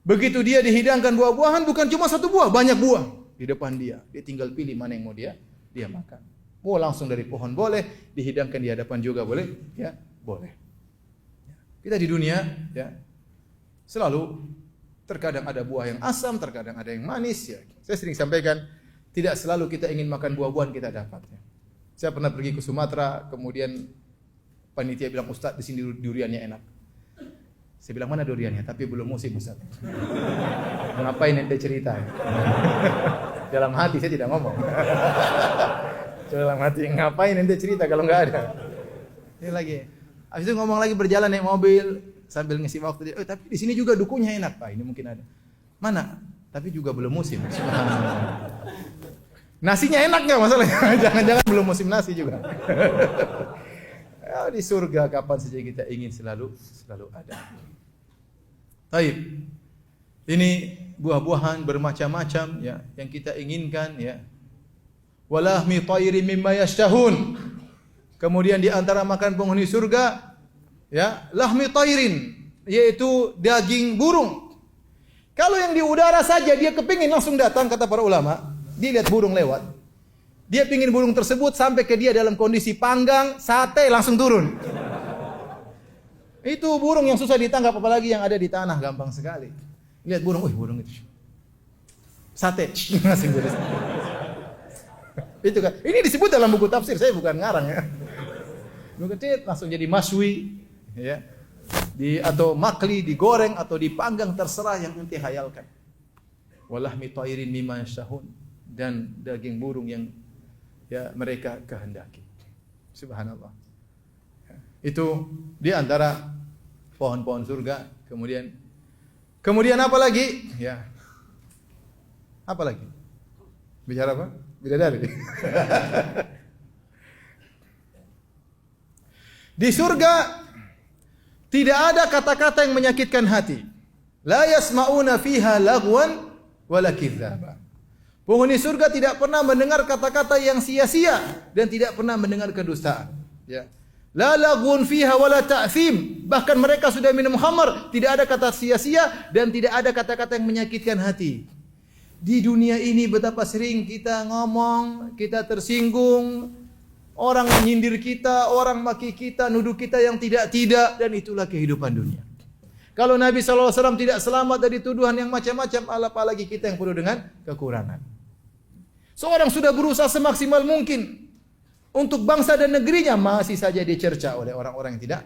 Begitu dia dihidangkan buah-buahan, bukan cuma satu buah, banyak buah di depan dia. Dia tinggal pilih mana yang mau dia makan. Mau langsung dari pohon boleh, dihidangkan di hadapan juga boleh, ya, boleh. Kita di dunia, ya, selalu terkadang ada buah yang asam, terkadang ada yang manis, ya. Saya sering sampaikan, tidak selalu kita ingin makan buah-buahan kita dapat. Ya. Saya pernah pergi ke Sumatera, kemudian panitia bilang, Ustaz, di sini duriannya enak. Saya bilang, mana duriannya? Tapi belum musim, Ustaz. Ngapain ente cerita? Dalam hati saya tidak ngomong. Dalam hati, ngapain ente cerita kalau nggak ada? Ini lagi. Habis itu ngomong lagi berjalan naik mobil sambil ngisi waktu. Tapi di sini juga dukunya enak, Pak. Ini mungkin ada. Mana? Tapi juga belum musim. Nasinya enak nggak masalahnya? Jangan-jangan belum musim nasi juga. Ya, di surga kapan saja kita ingin selalu ada. Baik. Ini buah-buahan bermacam-macam ya yang kita inginkan ya. Walahmi tayri mimma yashtahun. Kemudian di antara makan penghuni surga ya, lahmi tayrin, yaitu daging burung. Kalau yang di udara saja dia kepingin langsung datang, kata para ulama. Dia lihat burung lewat. Dia pingin burung tersebut sampai ke dia dalam kondisi panggang, sate langsung turun. Itu burung yang susah ditangkap, apalagi yang ada di tanah, gampang sekali. Lihat burung, burung itu. Sate, langsung jadi. Itu kan. Ini disebut dalam buku tafsir, saya bukan ngarang ya. Langsung jadi maswi, ya. Atau makli, digoreng atau dipanggang, terserah yang nanti hayalkan. Walahmi tayrin mimma yashtahun, dan daging burung yang ya mereka kehendaki. Subhanallah. Itu di antara pohon-pohon surga. Kemudian apa lagi? Ya. Apa lagi? Bicara apa? Bidadari. Di surga tidak ada kata-kata yang menyakitkan hati. La yasma'una fiha lagwan wala kidzaba. Penghuni surga tidak pernah mendengar kata-kata yang sia-sia dan tidak pernah mendengar kedustaan. Ya. La laghun fiha wala ta'thim. Bahkan mereka sudah minum khamar, tidak ada kata sia-sia dan tidak ada kata-kata yang menyakitkan hati. Di dunia ini betapa sering kita ngomong, kita tersinggung, orang menyindir kita, orang maki kita, nuduh kita yang tidak-tidak, dan itulah kehidupan dunia. Kalau Nabi SAW tidak selamat dari tuduhan yang macam-macam, apalagi kita yang penuh dengan kekurangan. Seorang sudah berusaha semaksimal mungkin untuk bangsa dan negerinya, masih saja dicerca oleh orang-orang yang tidak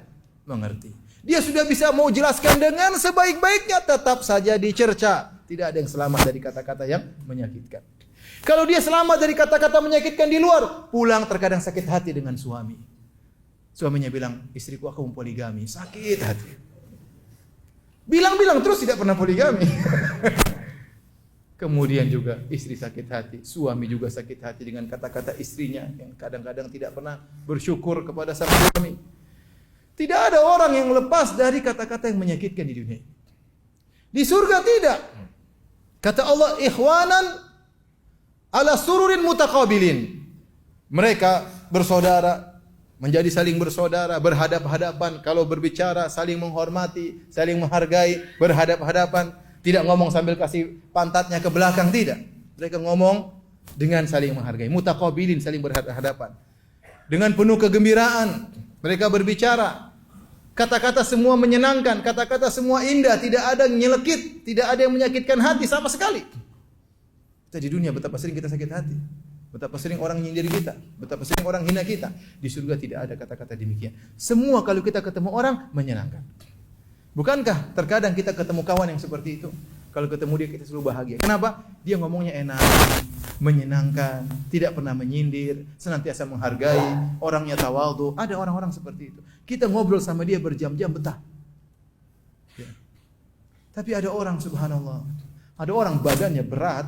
mengerti. Dia sudah bisa mau jelaskan dengan sebaik-baiknya, tetap saja dicerca. Tidak ada yang selamat dari kata-kata yang menyakitkan. Kalau dia selamat dari kata-kata menyakitkan di luar, pulang terkadang sakit hati dengan suami. Suaminya bilang, istriku aku mau poligami, sakit hati. Bilang-bilang terus tidak pernah poligami. Kemudian juga istri sakit hati, suami juga sakit hati dengan kata-kata istrinya yang kadang-kadang tidak pernah bersyukur kepada sang suami. Tidak ada orang yang lepas dari kata-kata yang menyakitkan di dunia ini. Di surga tidak. Kata Allah, ikhwanan ala sururin mutaqabilin. Mereka bersaudara, menjadi saling bersaudara, berhadap-hadapan, kalau berbicara saling menghormati, saling menghargai, berhadap-hadapan, tidak ngomong sambil kasih pantatnya ke belakang, tidak. Mereka ngomong dengan saling menghargai, mutaqabilin, saling berhadapan. Dengan penuh kegembiraan mereka berbicara. Kata-kata semua menyenangkan, kata-kata semua indah, tidak ada yang nyelekit, tidak ada yang menyakitkan hati sama sekali. Kita di dunia betapa sering kita sakit hati, betapa sering orang nyindir kita, betapa sering orang hina kita. Di surga tidak ada kata-kata demikian. Semua kalau kita ketemu orang menyenangkan. Bukankah terkadang kita ketemu kawan yang seperti itu? Kalau ketemu dia kita selalu bahagia. Kenapa? Dia ngomongnya enak, menyenangkan, tidak pernah menyindir, senantiasa menghargai, orangnya tawadhu. Ada orang-orang seperti itu. Kita ngobrol sama dia berjam-jam betah. Ya. Tapi ada orang subhanallah, ada orang badannya berat,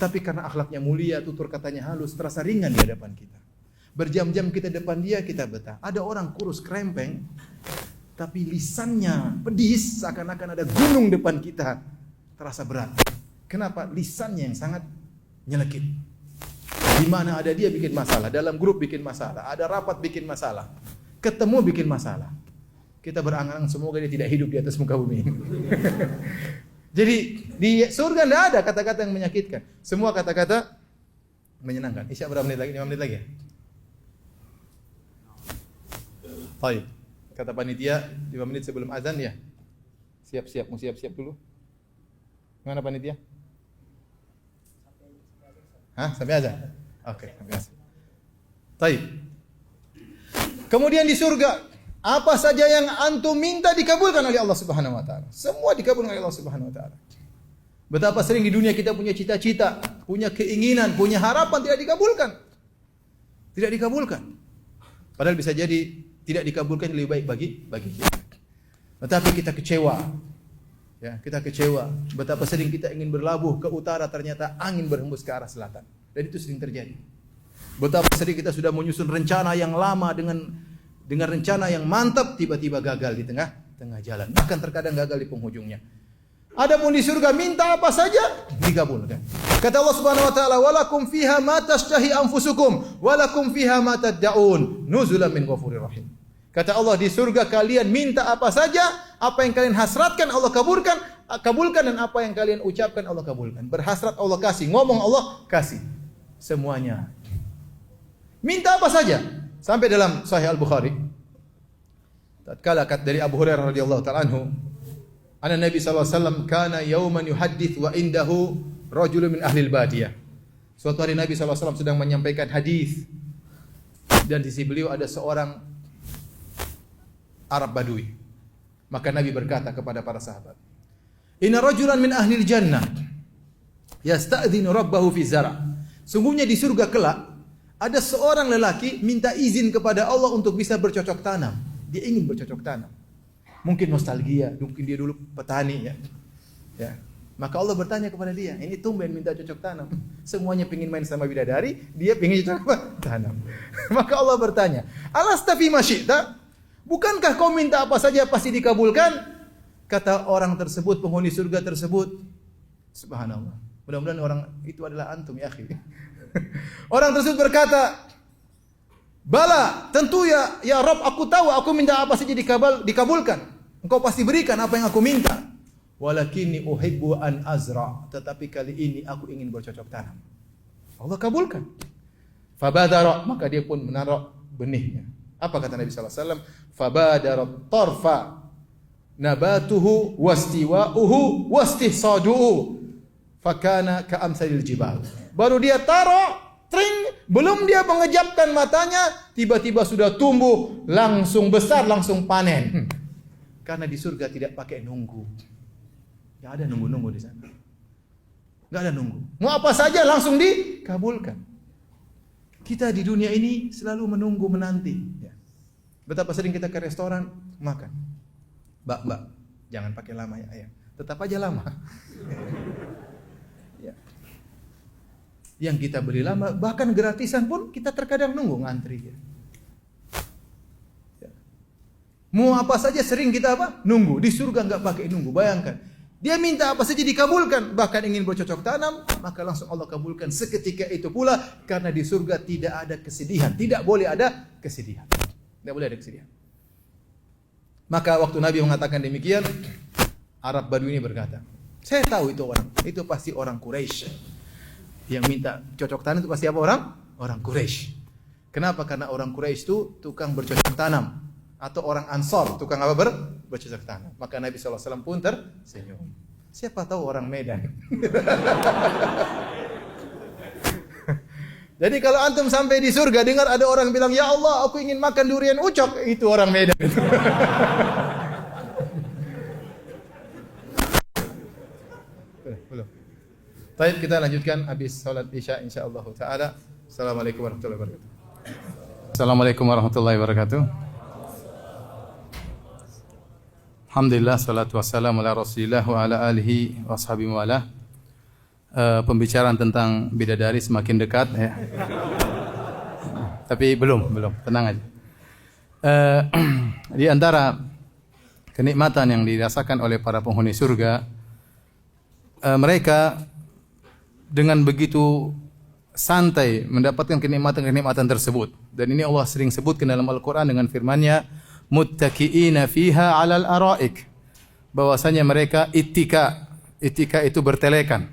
tapi karena akhlaknya mulia, tutur katanya halus, terasa ringan di hadapan kita. Berjam-jam kita depan dia, kita betah. Ada orang kurus krempeng, tapi lisannya pedis, seakan-akan ada gunung depan kita, terasa berat. Kenapa? Lisannya yang sangat nyelekit. Di mana ada dia bikin masalah, dalam grup bikin masalah, ada rapat bikin masalah, ketemu bikin masalah. Kita berangan-angan semoga dia tidak hidup di atas muka bumi. Jadi di surga tidak ada kata-kata yang menyakitkan. Semua kata-kata menyenangkan. Isya berapa menit lagi? 5 menit lagi ya? Baik. Kata panitia 5 menit sebelum azan ya. Siap-siap, mau siap-siap dulu. Gimana panitia? Hah? Sampai azan? Oke, sampai azan. Baik. Kemudian di surga, apa saja yang antum minta dikabulkan oleh Allah Subhanahu wa taala. Semua dikabulkan oleh Allah Subhanahu wa taala. Betapa sering di dunia kita punya cita-cita, punya keinginan, punya harapan tidak dikabulkan. Tidak dikabulkan. Padahal bisa jadi tidak dikabulkan lebih baik bagi kita. Tetapi kita kecewa. Ya, kita kecewa. Betapa sering kita ingin berlabuh ke utara, ternyata angin berhembus ke arah selatan. Dan itu sering terjadi. Betapa sering kita sudah menyusun rencana yang lama dengan rencana yang mantap, tiba-tiba gagal di tengah jalan. Bahkan terkadang gagal di penghujungnya. Adapun di surga minta apa saja dikabulkan. Kata Allah Subhanahu wa taala, "Walakum fiha ma tashtahi anfusukum, walakum fiha ma tad'un, nuzulan min ghafurir rahim." Kata Allah, di surga kalian minta apa saja, apa yang kalian hasratkan Allah kabulkan, dan apa yang kalian ucapkan Allah kabulkan. Berhasrat Allah kasih, ngomong Allah kasih. Semuanya. Minta apa saja. Sampai dalam Sahih Al-Bukhari. Tatkala dari Abu Hurairah radhiyallahu taala anhu, anna Nabi sallallahu alaihi wasallam kana yauman yuhaddits wa indahu rajulun min ahli al-badiyah. Suatu hari Nabi sallallahu alaihi wasallam sedang menyampaikan hadis dan di sisi beliau ada seorang Arab Badui. Maka Nabi berkata kepada para sahabat, "Inna rajulan min ahli al-jannah yasta'dhinu rabbahu fi zara'." Sungguhnya di surga kelak ada seorang lelaki minta izin kepada Allah untuk bisa bercocok tanam. Dia ingin bercocok tanam. Mungkin nostalgia, mungkin dia dulu petani ya. Maka Allah bertanya kepada dia, ini tumben minta cocok tanam. Semuanya pengin main sama bidadari, dia pengin cocok tanam. Maka Allah bertanya, "Alastafi masyita?" Bukankah kau minta apa saja pasti dikabulkan? Kata orang tersebut, penghuni surga tersebut, subhanallah. Mudah-mudahan orang itu adalah antum ya akhi. Orang tersebut berkata, "Bala, tentu ya Rabb, aku tahu aku minta apa saja dikabulkan. Engkau pasti berikan apa yang aku minta. Walakinni uhibbu an azra, tetapi kali ini aku ingin bercocok tanam." Allah kabulkan. Fabadara, maka dia pun menaruh benihnya. Apa kata Nabi sallallahu alaihi wasallam? Fabadara tarfa nabatuhu wastiwa'uhu wastihsaduhu fakana ka'amsalil jibal. Baru dia taruh tring, belum dia mengejapkan matanya, tiba-tiba sudah tumbuh, langsung besar, langsung panen. Karena di surga tidak pakai nunggu. Tidak ada nunggu-nunggu di sana. Enggak ada nunggu. Mau apa saja langsung dikabulkan. Kita di dunia ini selalu menunggu, menanti. Ya. Betapa sering kita ke restoran makan. Mbak, jangan pakai lama ya ayam. Tetap aja lama. Ya. Yang kita beli lama, bahkan gratisan pun kita terkadang nunggu ngantri. Ya. Mau apa saja sering kita apa? Nunggu. Di surga enggak pakai nunggu. Bayangkan. Dia minta apa saja dikabulkan. Bahkan ingin bercocok tanam, maka langsung Allah kabulkan seketika itu pula. Karena di surga tidak ada kesedihan. Tidak boleh ada kesedihan. Tidak boleh ada kesedihan. Maka waktu Nabi mengatakan demikian, Arab Badui ini berkata, saya tahu itu orang. Itu pasti orang Quraisy. Yang minta cocok tanam itu pasti apa orang? Orang Quraisy. Kenapa? Karena orang Quraisy itu tukang bercocok tanam. Atau orang Ansor, tukang apa bercocok tanam. Maka Nabi SAW pun tersenyum. Siapa tahu orang Medan. Jadi kalau antum sampai di surga dengar ada orang bilang, ya Allah aku ingin makan durian ucok, itu orang Medan. Belum. Baik, kita lanjutkan habis salat Isya insyaallah taala. Assalamualaikum warahmatullahi wabarakatuh. Assalamualaikum warahmatullahi wabarakatuh. Alhamdulillah, salatu wassalamu ala Rasulillah wa ala alihi wa sahbihi wa ala. Pembicaraan tentang bidadari semakin dekat ya. Tapi belum, tenang aja. Di antara kenikmatan yang dirasakan oleh para penghuni surga, mereka dengan begitu santai mendapatkan kenikmatan-kenikmatan tersebut. Dan ini Allah sering sebutkan dalam Al-Quran dengan firman-Nya, muttaqiina fiha 'alal araik, bahwasanya mereka ittika itu bertelekan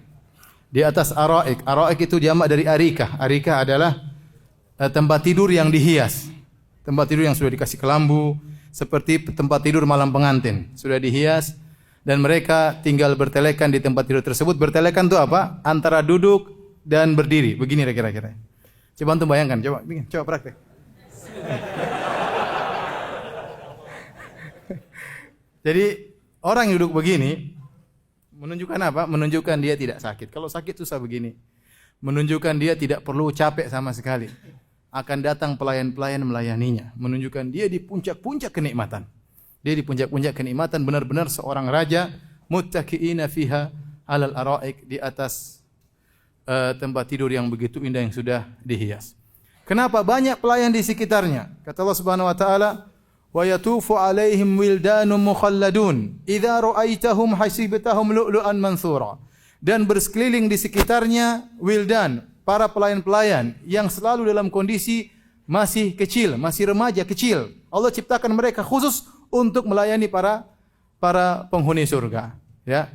di atas araik. Araik itu jamak dari arikah. Arikah adalah tempat tidur yang dihias, tempat tidur yang sudah dikasih kelambu, seperti tempat tidur malam pengantin, sudah dihias, dan mereka tinggal bertelekan di tempat tidur tersebut. Bertelekan itu apa? Antara duduk dan berdiri, begini kira-kira. Coba antum bayangkan, coba praktek. Jadi orang yang duduk begini menunjukkan apa? Menunjukkan dia tidak sakit. Kalau sakit susah begini. Menunjukkan dia tidak perlu capek sama sekali. Akan datang pelayan-pelayan melayaninya. Menunjukkan dia di puncak-puncak kenikmatan. Dia di puncak-puncak kenikmatan, benar-benar seorang raja. Muttaqiina fiha 'alal araik, di atas tempat tidur yang begitu indah yang sudah dihias. Kenapa? Banyak pelayan di sekitarnya. Kata Allah Subhanahu wa taala, wa yatufu alaihim wildanun mukhalladun idza ra'aitahum hasibtahum lu'lu'an mansura. Dan bersekeliling di sekitarnya wildan, para pelayan-pelayan yang selalu dalam kondisi masih kecil, masih remaja kecil. Allah ciptakan mereka khusus untuk melayani para penghuni surga, ya.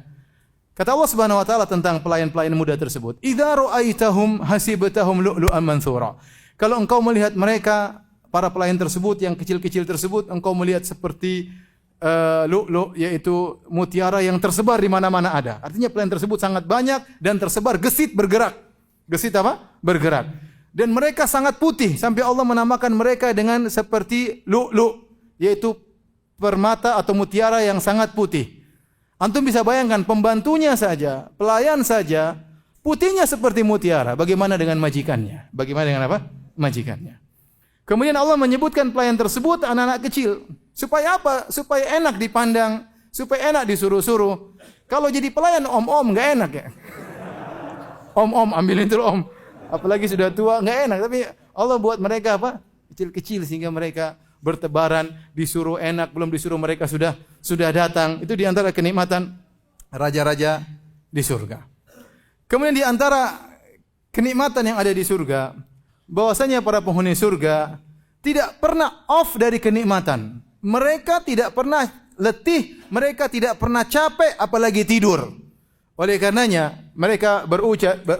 Kata Allah Subhanahu wa taala tentang pelayan-pelayan muda tersebut, idza ra'aitahum hasibtahum lu'lu'an mansura. Kalau engkau melihat mereka, para pelayan tersebut yang kecil-kecil tersebut, engkau melihat seperti lu'lu', yaitu mutiara yang tersebar di mana-mana ada. Artinya pelayan tersebut sangat banyak dan tersebar, gesit bergerak. Gesit apa? Bergerak. Dan mereka sangat putih sampai Allah menamakan mereka dengan seperti lu'lu', yaitu permata atau mutiara yang sangat putih. Antum bisa bayangkan pembantunya saja, pelayan saja, putihnya seperti mutiara. Bagaimana dengan majikannya? Bagaimana dengan apa? Majikannya. Kemudian Allah menyebutkan pelayan tersebut anak-anak kecil. Supaya apa? Supaya enak dipandang, supaya enak disuruh-suruh. Kalau jadi pelayan om-om enggak enak ya. Om-om ambilin dulu om. Apalagi sudah tua enggak enak, tapi Allah buat mereka apa? Kecil-kecil sehingga mereka bertebaran, disuruh enak, belum disuruh mereka sudah datang. Itu di antara kenikmatan raja-raja di surga. Kemudian di antara kenikmatan yang ada di surga, bahwasanya para penghuni surga tidak pernah off dari kenikmatan. Mereka tidak pernah letih, mereka tidak pernah capek, apalagi tidur. Oleh karenanya mereka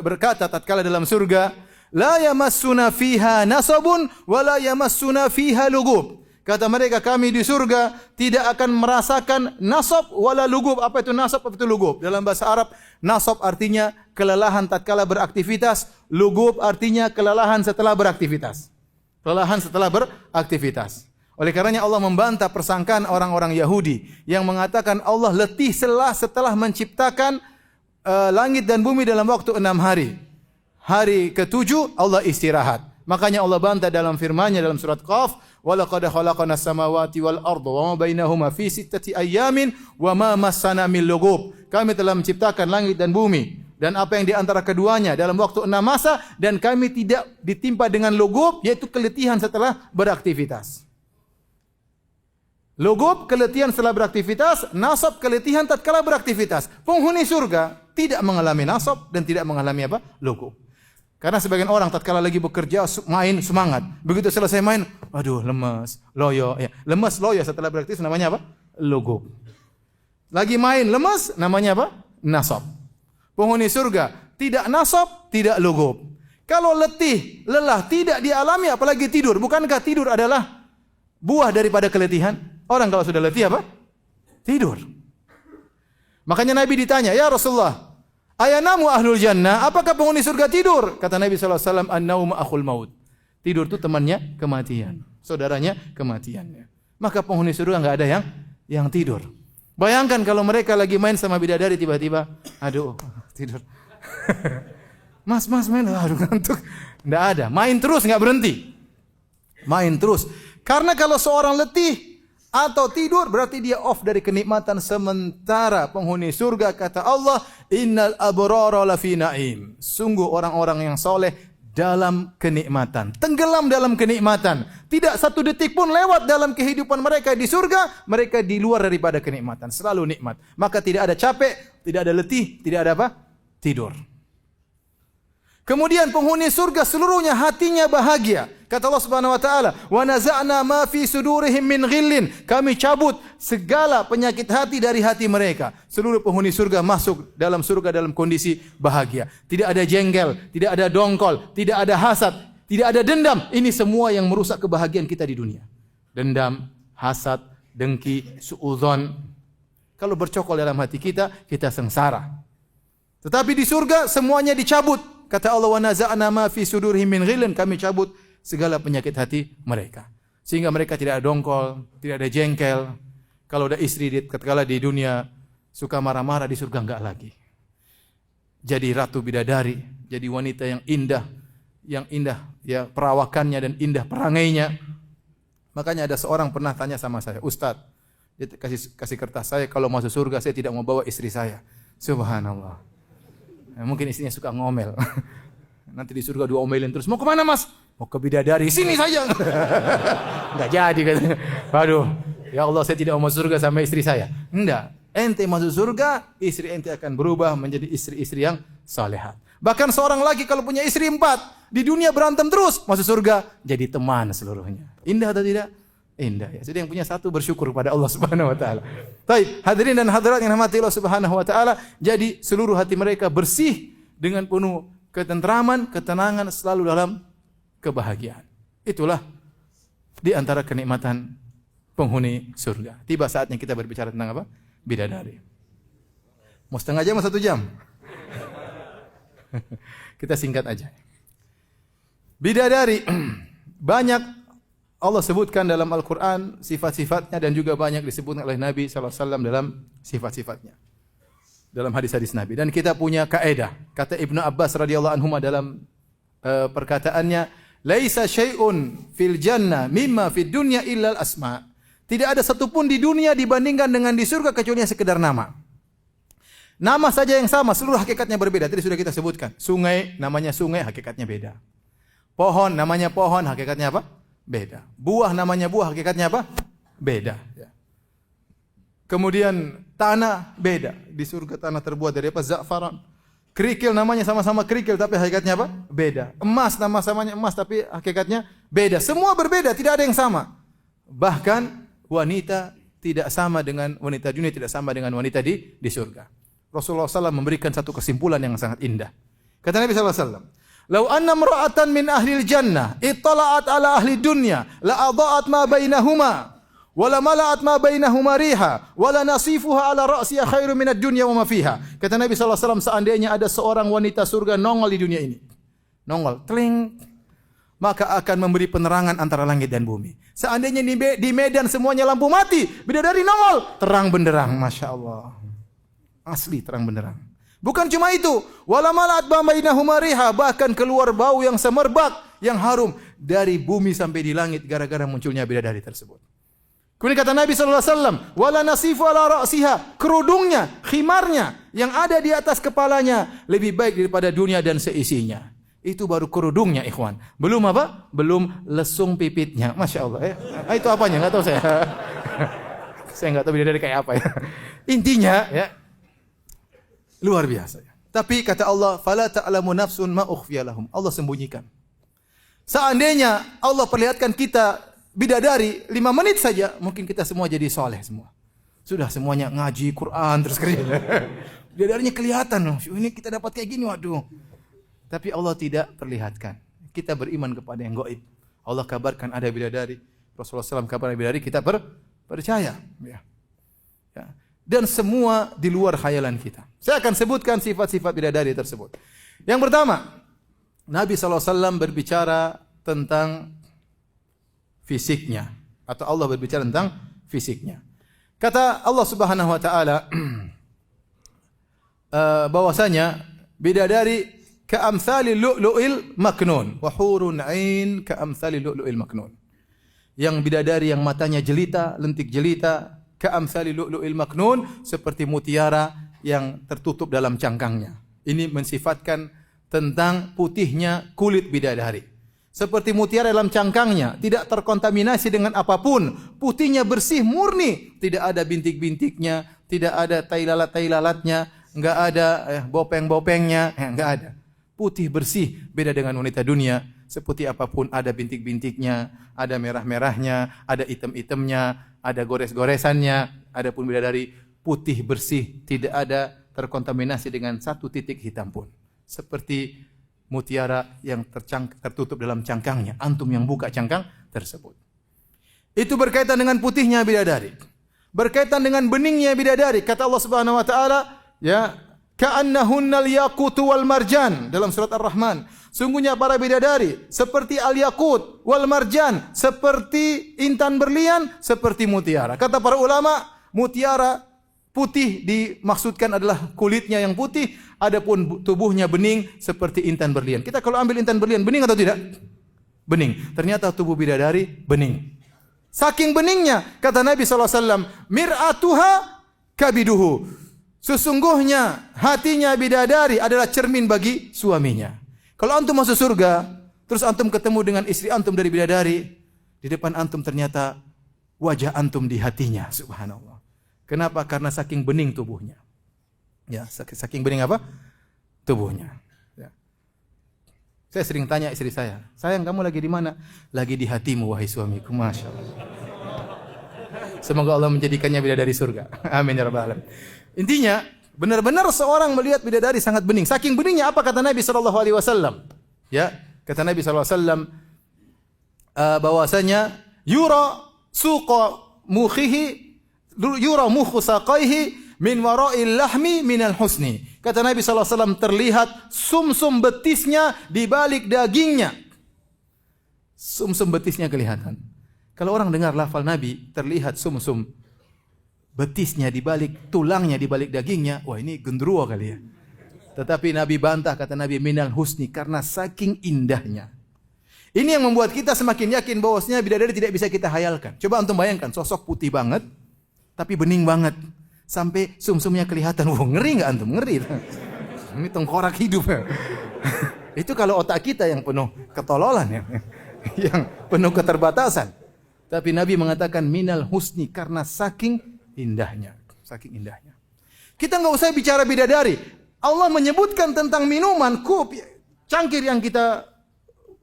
berkata tatkala dalam surga, la yamassuna fiha nasabun wa la yamassuna fiha lugub. Kata mereka, kami di surga tidak akan merasakan nasab wala lugub. Apa itu nasab, apa itu lugub? Dalam bahasa Arab, nasab artinya kelelahan tatkala beraktivitas, lugub artinya kelelahan setelah beraktivitas. Kelelahan setelah beraktivitas. Oleh karenanya Allah membantah persangkaan orang-orang Yahudi yang mengatakan Allah letih setelah menciptakan langit dan bumi dalam waktu 6 hari. Hari ke-7 Allah istirahat. Makanya Allah bantah dalam firman-Nya dalam surat Qaf, "Wa laqad khalaqnas samawati wal arda wa ma bainahuma fi sittati ayyamin wa ma massana min lughub." Kami telah menciptakan langit dan bumi dan apa yang di antara keduanya dalam waktu 6 masa dan kami tidak ditimpa dengan lughub, yaitu keletihan setelah beraktivitas. Lughub keletihan setelah beraktivitas, nasab keletihan tatkala beraktivitas. Penghuni surga tidak mengalami nasab dan tidak mengalami apa? Lughub. Karena sebagian orang tatkala lagi bekerja main semangat, begitu selesai main, aduh lemas, loyo, ya. Lemas loyo setelah beraktivitas namanya apa? Lughub. Lagi main lemas namanya apa? Nasab. Penghuni surga tidak nasab, tidak lughub. Kalau letih, lelah tidak dialami apalagi tidur. Bukankah tidur adalah buah daripada keletihan? Orang kalau sudah letih apa? Tidur. Makanya Nabi ditanya, "Ya Rasulullah, ayanamu ahlul jannah?" Apakah penghuni surga tidur? Kata Nabi sallallahu alaihi wasallam, "An-naumu akhul maut." Tidur itu temannya kematian, saudaranya kematian. Maka penghuni surga enggak ada yang tidur. Bayangkan kalau mereka lagi main sama bidadari tiba-tiba, aduh, tidur. Mas main, aduh ngantuk. Enggak ada, main terus enggak berhenti. Main terus. Karena kalau seorang letih atau tidur berarti dia off dari kenikmatan. Sementara penghuni surga kata Allah, "Innal abrara lafi na'im." Sungguh orang-orang yang soleh dalam kenikmatan, tenggelam dalam kenikmatan. Tidak satu detik pun lewat dalam kehidupan mereka di surga, mereka di luar daripada kenikmatan, selalu nikmat. Maka tidak ada capek, tidak ada letih, tidak ada apa? Tidur. Kemudian penghuni surga seluruhnya hatinya bahagia. Kata Allah Subhanahu wa taala, "Wa naza'na ma fi sudurihim min ghillin." Kami cabut segala penyakit hati dari hati mereka. Seluruh penghuni surga masuk dalam surga dalam kondisi bahagia. Tidak ada jengkel, tidak ada dongkol, tidak ada hasad, tidak ada dendam. Ini semua yang merusak kebahagiaan kita di dunia. Dendam, hasad, dengki, suudzon. Kalau bercokol dalam hati kita, kita sengsara. Tetapi di surga semuanya dicabut. Kata Allah, "Wa naza'na ma fi sudurihim min ghillin." Kami cabut segala penyakit hati mereka. Sehingga mereka tidak ada dongkol, tidak ada jengkel. Kalau ada istri tatkala di dunia suka marah-marah, di surga enggak lagi. Jadi ratu bidadari, jadi wanita yang indah ya perawakannya dan indah perangainya. Makanya ada seorang pernah tanya sama saya, "Ustaz, dia kasih kertas saya, kalau masuk surga saya tidak mau bawa istri saya." Subhanallah. Mungkin istrinya suka ngomel. Nanti di surga diomelin terus. "Mau kemana mas?" "Mau ke bidadari." "Sini saja." Enggak jadi katanya. Aduh, ya Allah saya tidak mau masuk surga sama istri saya. Enggak. Ente masuk surga, istri ente akan berubah menjadi istri-istri yang salehat. Bahkan seorang lagi kalau punya istri 4, di dunia berantem terus, masuk surga jadi teman seluruhnya. Indah atau tidak? Indah ya. Jadi yang punya satu bersyukur kepada Allah Subhanahu wa taala. Baik, hadirin dan hadirat yang dirahmati Allah Subhanahu wa taala, jadi seluruh hati mereka bersih dengan penuh ketentraman, ketenangan, selalu dalam kebahagiaan. Itulah di antara kenikmatan penghuni surga. Tiba saatnya kita berbicara tentang apa? Bidadari. Mau setengah jam atau 1 jam? Kita singkat aja. Bidadari banyak Allah sebutkan dalam Al-Quran sifat-sifatnya dan juga banyak disebutkan oleh Nabi SAW dalam sifat-sifatnya. Dalam hadis-hadis Nabi. Dan kita punya kaedah. Kata Ibnu Abbas radhiyallahu anhu dalam perkataannya, "Laisa syai'un fil jannah mimma fid dunya illa al-asma." Tidak ada satupun di dunia dibandingkan dengan di surga kecuali sekedar nama. Nama saja yang sama, seluruh hakikatnya berbeda. Tadi sudah kita sebutkan. Sungai, namanya sungai, hakikatnya beda. Pohon, namanya pohon, hakikatnya apa? Beda. Buah namanya buah, hakikatnya apa? Beda. Kemudian tanah beda. Di surga tanah terbuat dari apa? Za'faran. Kerikil namanya sama-sama kerikil, tapi hakikatnya apa? Beda. Emas nama-samanya emas, tapi hakikatnya beda. Semua berbeda, tidak ada yang sama. Bahkan wanita tidak sama dengan wanita dunia, tidak sama dengan wanita di surga. Rasulullah SAW memberikan satu kesimpulan yang sangat indah. Kata Nabi SAW, "Lau anna imra'atan min ahlil jannah ittala'at ala ahli dunya la adha'at ma bainahuma wa la mala'at ma bainahuma riha wa la nasifuha ala ra'siha khairu minad dunya wa ma fiha." Kata Nabi SAW, seandainya ada seorang wanita surga nongol di dunia ini. Nongol, teling, maka akan memberi penerangan antara langit dan bumi. Seandainya di Medan semuanya lampu mati, bidadari nongol, terang benderang, Masya Allah. Asli terang benderang. Bukan cuma itu, wala malat bainahuma riha, bahkan keluar bau yang semerbak, yang harum dari bumi sampai di langit gara-gara munculnya bidadari tersebut. Kemudian kata Nabi sallallahu alaihi wasallam, wala nasifu ala ra'siha, kerudungnya, khimarnya yang ada di atas kepalanya lebih baik daripada dunia dan seisinya. Itu baru kerudungnya, ikhwan. Belum apa? Belum lesung pipitnya. Masya Allah. Itu apanya? Enggak tahu saya. Saya enggak tahu bidadari kayak apa ya. Intinya ya, luar biasa. Tapi kata Allah, fala ta'lamu nafsun ma ukhfiya lahum. Allah sembunyikan. Seandainya Allah perlihatkan kita bidadari 5 menit saja, mungkin kita semua jadi soleh semua. Sudah semuanya ngaji Quran terus kerja. Bidadarinya kelihatan loh. Ini kita dapat kayak gini, waduh. Tapi Allah tidak perlihatkan. Kita beriman kepada yang gaib. Allah kabarkan ada bidadari. Rasulullah SAW kabar ada bidadari, kita percaya. Ya. Ya. Dan semua di luar khayalan kita. Saya akan sebutkan sifat-sifat bidadari tersebut. Yang pertama, Nabi SAW berbicara tentang fisiknya. Atau Allah berbicara tentang fisiknya. Kata Allah Subhanahu Wa Taala bahwasanya bidadari ka'amthali lu'lu'il maknun wa hurun 'ain ka'amthali lu'lu'il maknun. Yang bidadari yang matanya jelita, lentik jelita, ka'amthali lu'lu'il maknun, seperti mutiara yang tertutup dalam cangkangnya. Ini mensifatkan tentang putihnya kulit bidadari. Seperti mutiara dalam cangkangnya, tidak terkontaminasi dengan apapun, putihnya bersih murni, tidak ada bintik-bintiknya, tidak ada tai lalat-tai-lalatnya, enggak ada bopeng-bopengnya, enggak ada. Putih bersih, beda dengan wanita dunia. Seperti apapun ada bintik-bintiknya, ada merah-merahnya, ada item-itemnya, ada gores-goresannya. Adapun bidadari putih bersih, tidak ada terkontaminasi dengan satu titik hitam pun. Seperti mutiara yang tertutup dalam cangkangnya. Antum yang buka cangkang tersebut. Itu berkaitan dengan putihnya bidadari. Berkaitan dengan beningnya bidadari. Kata Allah Subhanahu Wa Taala, ya, ka'annahunnal yaqutu wal marjan dalam surat Ar-Rahman. Sungguhnya para bidadari seperti al-yaqut wal marjan, seperti intan berlian, seperti mutiara. Kata para ulama, mutiara putih dimaksudkan adalah kulitnya yang putih, adapun tubuhnya bening seperti intan berlian. Kita kalau ambil intan berlian, bening atau tidak? Bening. Ternyata tubuh bidadari bening. Saking beningnya, kata Nabi SAW, mir'atuha kabiduhu. Sesungguhnya hatinya bidadari adalah cermin bagi suaminya. Kalau antum masuk surga, terus antum ketemu dengan istri antum dari bidadari, di depan antum ternyata wajah antum di hatinya, subhanallah. Kenapa? Karena saking bening tubuhnya. Ya, saking bening apa? Tubuhnya. Ya. Saya sering tanya istri saya, sayang kamu lagi di mana? Lagi di hatimu wahai suamiku, masya Allah. Semoga Allah menjadikannya bidadari surga. Amin ya rabbal alamin. Intinya, benar-benar seorang melihat bidadari sangat bening. Saking beningnya apa kata Nabi SAW? Ya, kata Nabi SAW bahwasanya yura suqa mukhihi yura mukhu saqaihi min wara'il lahmi minal husni. Kata Nabi SAW, terlihat sumsum betisnya di balik dagingnya. Sumsum betisnya kelihatan. Kalau orang dengar lafal Nabi, terlihat sumsum betisnya di balik tulangnya, di balik dagingnya, wah ini gendruwo kali ya. Tetapi Nabi bantah, kata Nabi, minal husni, karena saking indahnya. Ini yang membuat kita semakin yakin bahwasanya bidadari tidak bisa kita hayalkan. Coba antum bayangkan, sosok putih banget, tapi bening banget. Sampai sumsumnya kelihatan. Wah, ngeri nggak antum? Ngeri. Ini tengkorak hidup. Itu kalau otak kita yang penuh ketololan ya. Yang penuh keterbatasan. Tapi Nabi mengatakan minal husni, karena saking indahnya. Saking indahnya. Kita nggak usah bicara bidadari. Allah menyebutkan tentang minuman, kup, cangkir yang kita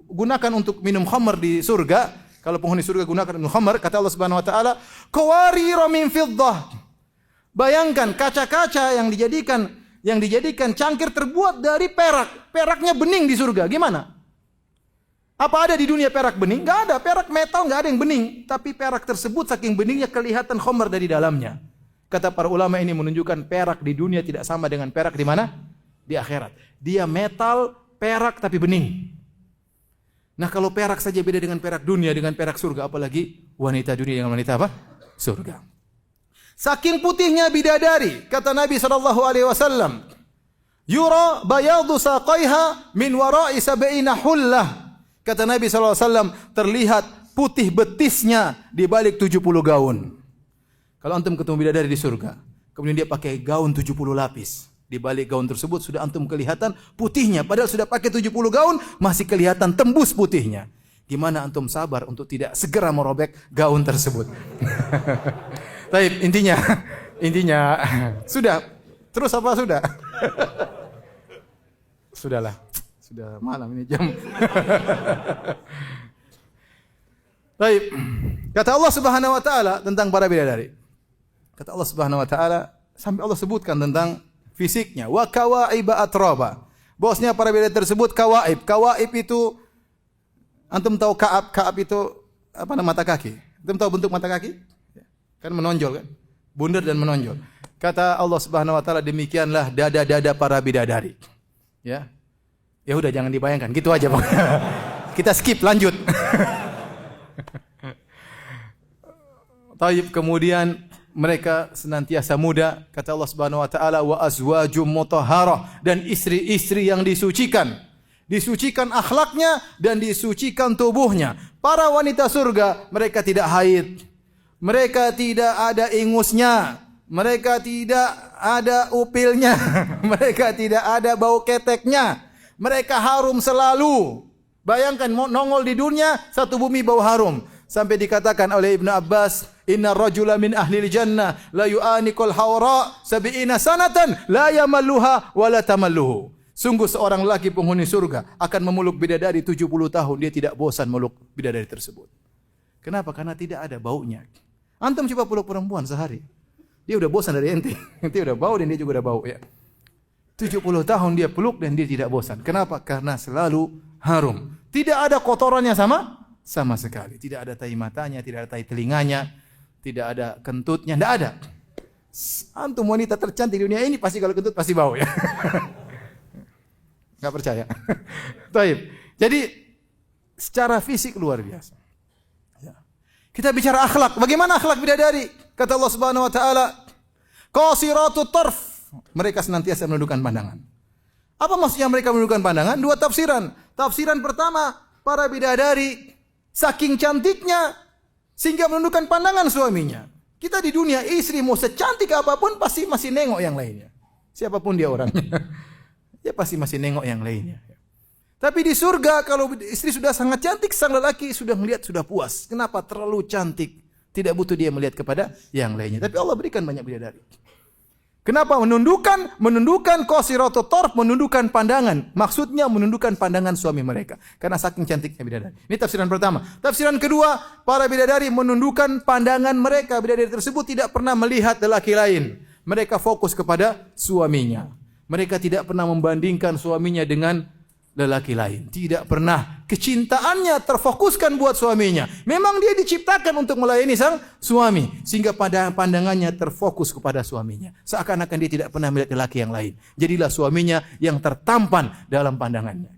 gunakan untuk minum khamr di surga. Kalau penghuni surga gunakan minum khamr, kata Allah Subhanahu Wa Taala, qawarira min fiddah. Bayangkan kaca-kaca yang dijadikan cangkir terbuat dari perak. Peraknya bening di surga. Gimana? Apa ada di dunia perak bening? Enggak ada. Perak metal enggak ada yang bening. Tapi perak tersebut saking beningnya kelihatan khamr dari dalamnya. Kata para ulama, ini menunjukkan perak di dunia tidak sama dengan perak di mana? Di akhirat. Dia metal, perak tapi bening. Nah, kalau perak saja beda dengan perak dunia, dengan perak surga, apalagi wanita dunia dengan wanita apa? Surga. Saking putihnya bidadari, kata Nabi SAW, Yura bayadu saqaiha min wara'i sab'ina hullah. Kata Nabi SAW, terlihat putih betisnya di balik 70 gaun. Kalau antum ketemu bidadari di surga, kemudian dia pakai gaun 70 lapis. Di balik gaun tersebut sudah antum kelihatan putihnya. Padahal sudah pakai 70 gaun, masih kelihatan tembus putihnya. Gimana antum sabar untuk tidak segera merobek gaun tersebut? Baik, intinya sudah. Terus apa sudah? Sudahlah. Sudah malam ini jam. Baik. Kata Allah Subhanahu wa taala tentang para bidadari. Kata Allah Subhanahu wa taala, sampai Allah sebutkan tentang fisiknya, wa kawaiba atraba. Bosnya para bidadari tersebut kawaib. Kawaib itu antum tahu Ka'ab itu apa nama mata kaki? Antum tahu bentuk mata kaki? Kan menonjol kan? Bundar dan menonjol. Kata Allah Subhanahu wa taala, demikianlah dada-dada para bidadari. Ya. Ya udah jangan dibayangkan, gitu aja Pak. Kita skip, lanjut. Taib, kemudian mereka senantiasa muda, kata Allah Subhanahu wa taala, wa azwajum mutahharah, dan istri-istri yang disucikan. Disucikan akhlaknya dan disucikan tubuhnya. Para wanita surga, mereka tidak haid. Mereka tidak ada ingusnya. Mereka tidak ada upilnya. Mereka tidak ada bau keteknya. Mereka harum selalu. Bayangkan nongol di dunia, satu bumi bau harum. Sampai dikatakan oleh Ibnu Abbas, inna rajula min ahlil jannah la yu'anikul hawra sab'ina sanatan la yamalluha wa la tamalluhu. Sungguh seorang lelaki penghuni surga akan memeluk bidadari 70 tahun, dia tidak bosan meluk bidadari tersebut. Kenapa? Karena tidak ada baunya. Antum coba peluk perempuan sehari, dia udah bosan dari ente. Ente udah bau dan dia juga udah bau ya. 70 tahun dia peluk dan dia tidak bosan. Kenapa? Karena selalu harum. Tidak ada kotorannya sama sekali. Tidak ada tai matanya, tidak ada tai telinganya, tidak ada kentutnya, tidak ada. Antum wanita tercantik di dunia ini pasti kalau kentut pasti bau ya. Enggak percaya. Taib. Jadi secara fisik luar biasa. Ya. Kita bicara akhlak. Bagaimana akhlak bidadari? Kata Allah Subhanahu wa taala, qasiratut tarf. Mereka senantiasa menundukkan pandangan. Apa maksudnya mereka menundukkan pandangan? Dua tafsiran. Tafsiran pertama, para bidadari saking cantiknya sehingga menundukkan pandangan suaminya. Kita di dunia, istri mau secantik apapun pasti masih nengok yang lainnya. Siapapun dia orangnya. Dia pasti masih nengok yang lainnya. Tapi di surga kalau istri sudah sangat cantik, sang lelaki sudah melihat sudah puas. Kenapa? Terlalu cantik. Tidak butuh dia melihat kepada yang lainnya. Tapi Allah berikan banyak bidadari. Kenapa menundukkan qasiratut tarf, menundukkan pandangan. Maksudnya menundukkan pandangan suami mereka karena saking cantiknya bidadari. Ini tafsiran pertama. Tafsiran kedua, para bidadari menundukkan pandangan mereka. Bidadari tersebut tidak pernah melihat lelaki lain. Mereka fokus kepada suaminya. Mereka tidak pernah membandingkan suaminya dengan lelaki lain. Tidak pernah. Kecintaannya terfokuskan buat suaminya. Memang dia diciptakan untuk melayani sang suami. Sehingga pandangannya terfokus kepada suaminya. Seakan-akan dia tidak pernah melihat lelaki yang lain. Jadilah suaminya yang tertampan dalam pandangannya.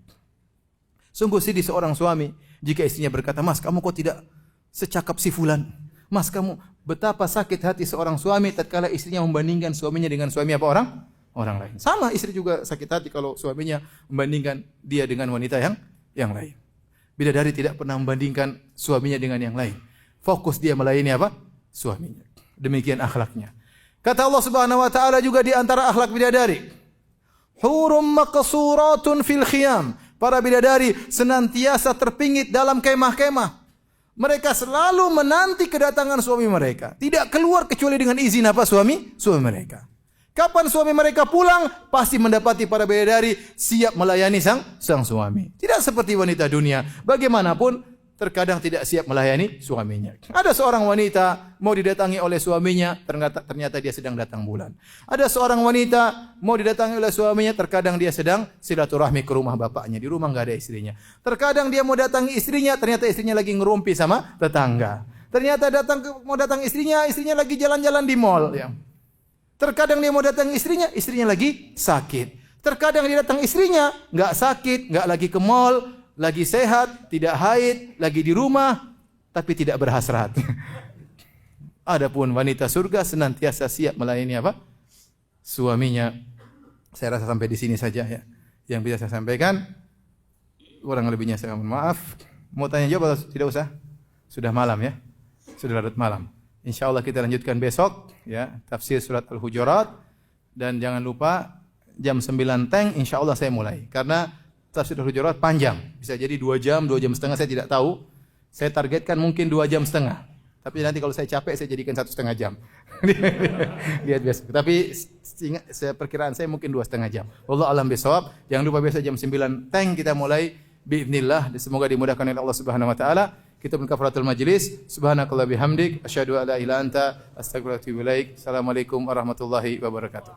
Sungguh sedih seorang suami jika istrinya berkata, "Mas, kamu kok tidak secakap si fulan? Mas, kamu betapa sakit hati seorang suami tatkala istrinya membandingkan suaminya dengan suami apa orang lain." Sama istri juga sakit hati kalau suaminya membandingkan dia dengan wanita yang lain. Bidadari tidak pernah membandingkan suaminya dengan yang lain. Fokus dia melayani apa? Suaminya. Demikian akhlaknya. Kata Allah Subhanahu wa taala juga di antara akhlak bidadari, hurum maqsuratun fil khiyam. Para bidadari senantiasa terpingit dalam kemah-kemah. Mereka selalu menanti kedatangan suami mereka. Tidak keluar kecuali dengan izin apa suami mereka. Kapan suami mereka pulang, pasti mendapati para bidadari siap melayani sang suami. Tidak seperti wanita dunia. Bagaimanapun, terkadang tidak siap melayani suaminya. Ada seorang wanita mau didatangi oleh suaminya, ternyata dia sedang datang bulan. Ada seorang wanita mau didatangi oleh suaminya, terkadang dia sedang silaturahmi ke rumah bapaknya. Di rumah enggak ada istrinya. Terkadang dia mau datangi istrinya, ternyata istrinya lagi ngerumpi sama tetangga. Ternyata mau datang istrinya lagi jalan-jalan di mall. Ya. Terkadang dia mau datang istrinya lagi sakit. Terkadang dia datang istrinya nggak sakit, nggak lagi ke mall, lagi sehat, tidak haid, lagi di rumah, tapi tidak berhasrat. Adapun wanita surga senantiasa siap melayani apa? Suaminya. Saya rasa sampai di sini saja ya. Yang bisa saya sampaikan. Kurang lebihnya saya mohon maaf. Mau tanya jawab atau tidak usah? Sudah malam ya. Sudah larut malam. Insyaallah kita lanjutkan besok ya, tafsir surat Al-Hujurat, dan jangan lupa jam 9 teng insyaallah saya mulai. Karena tafsir Al-Hujurat panjang. Bisa jadi 2 jam, 2 jam setengah saya tidak tahu. Saya targetkan mungkin 2 jam setengah. Tapi nanti kalau saya capek saya jadikan 1,5 jam. Lihat besok. Tapi perkiraan saya mungkin 2,5 jam. Wallahu a'lam bishawab. Jangan lupa besok jam 9 teng kita mulai biidznillah. Semoga dimudahkan oleh Allah Subhanahu wa taala. Kita kafaratul majlis. Subhanakallah bihamdik asyhadu an la ilaha illa anta astaghfiruka wa atubu ilaik. Assalamualaikum warahmatullahi wabarakatuh.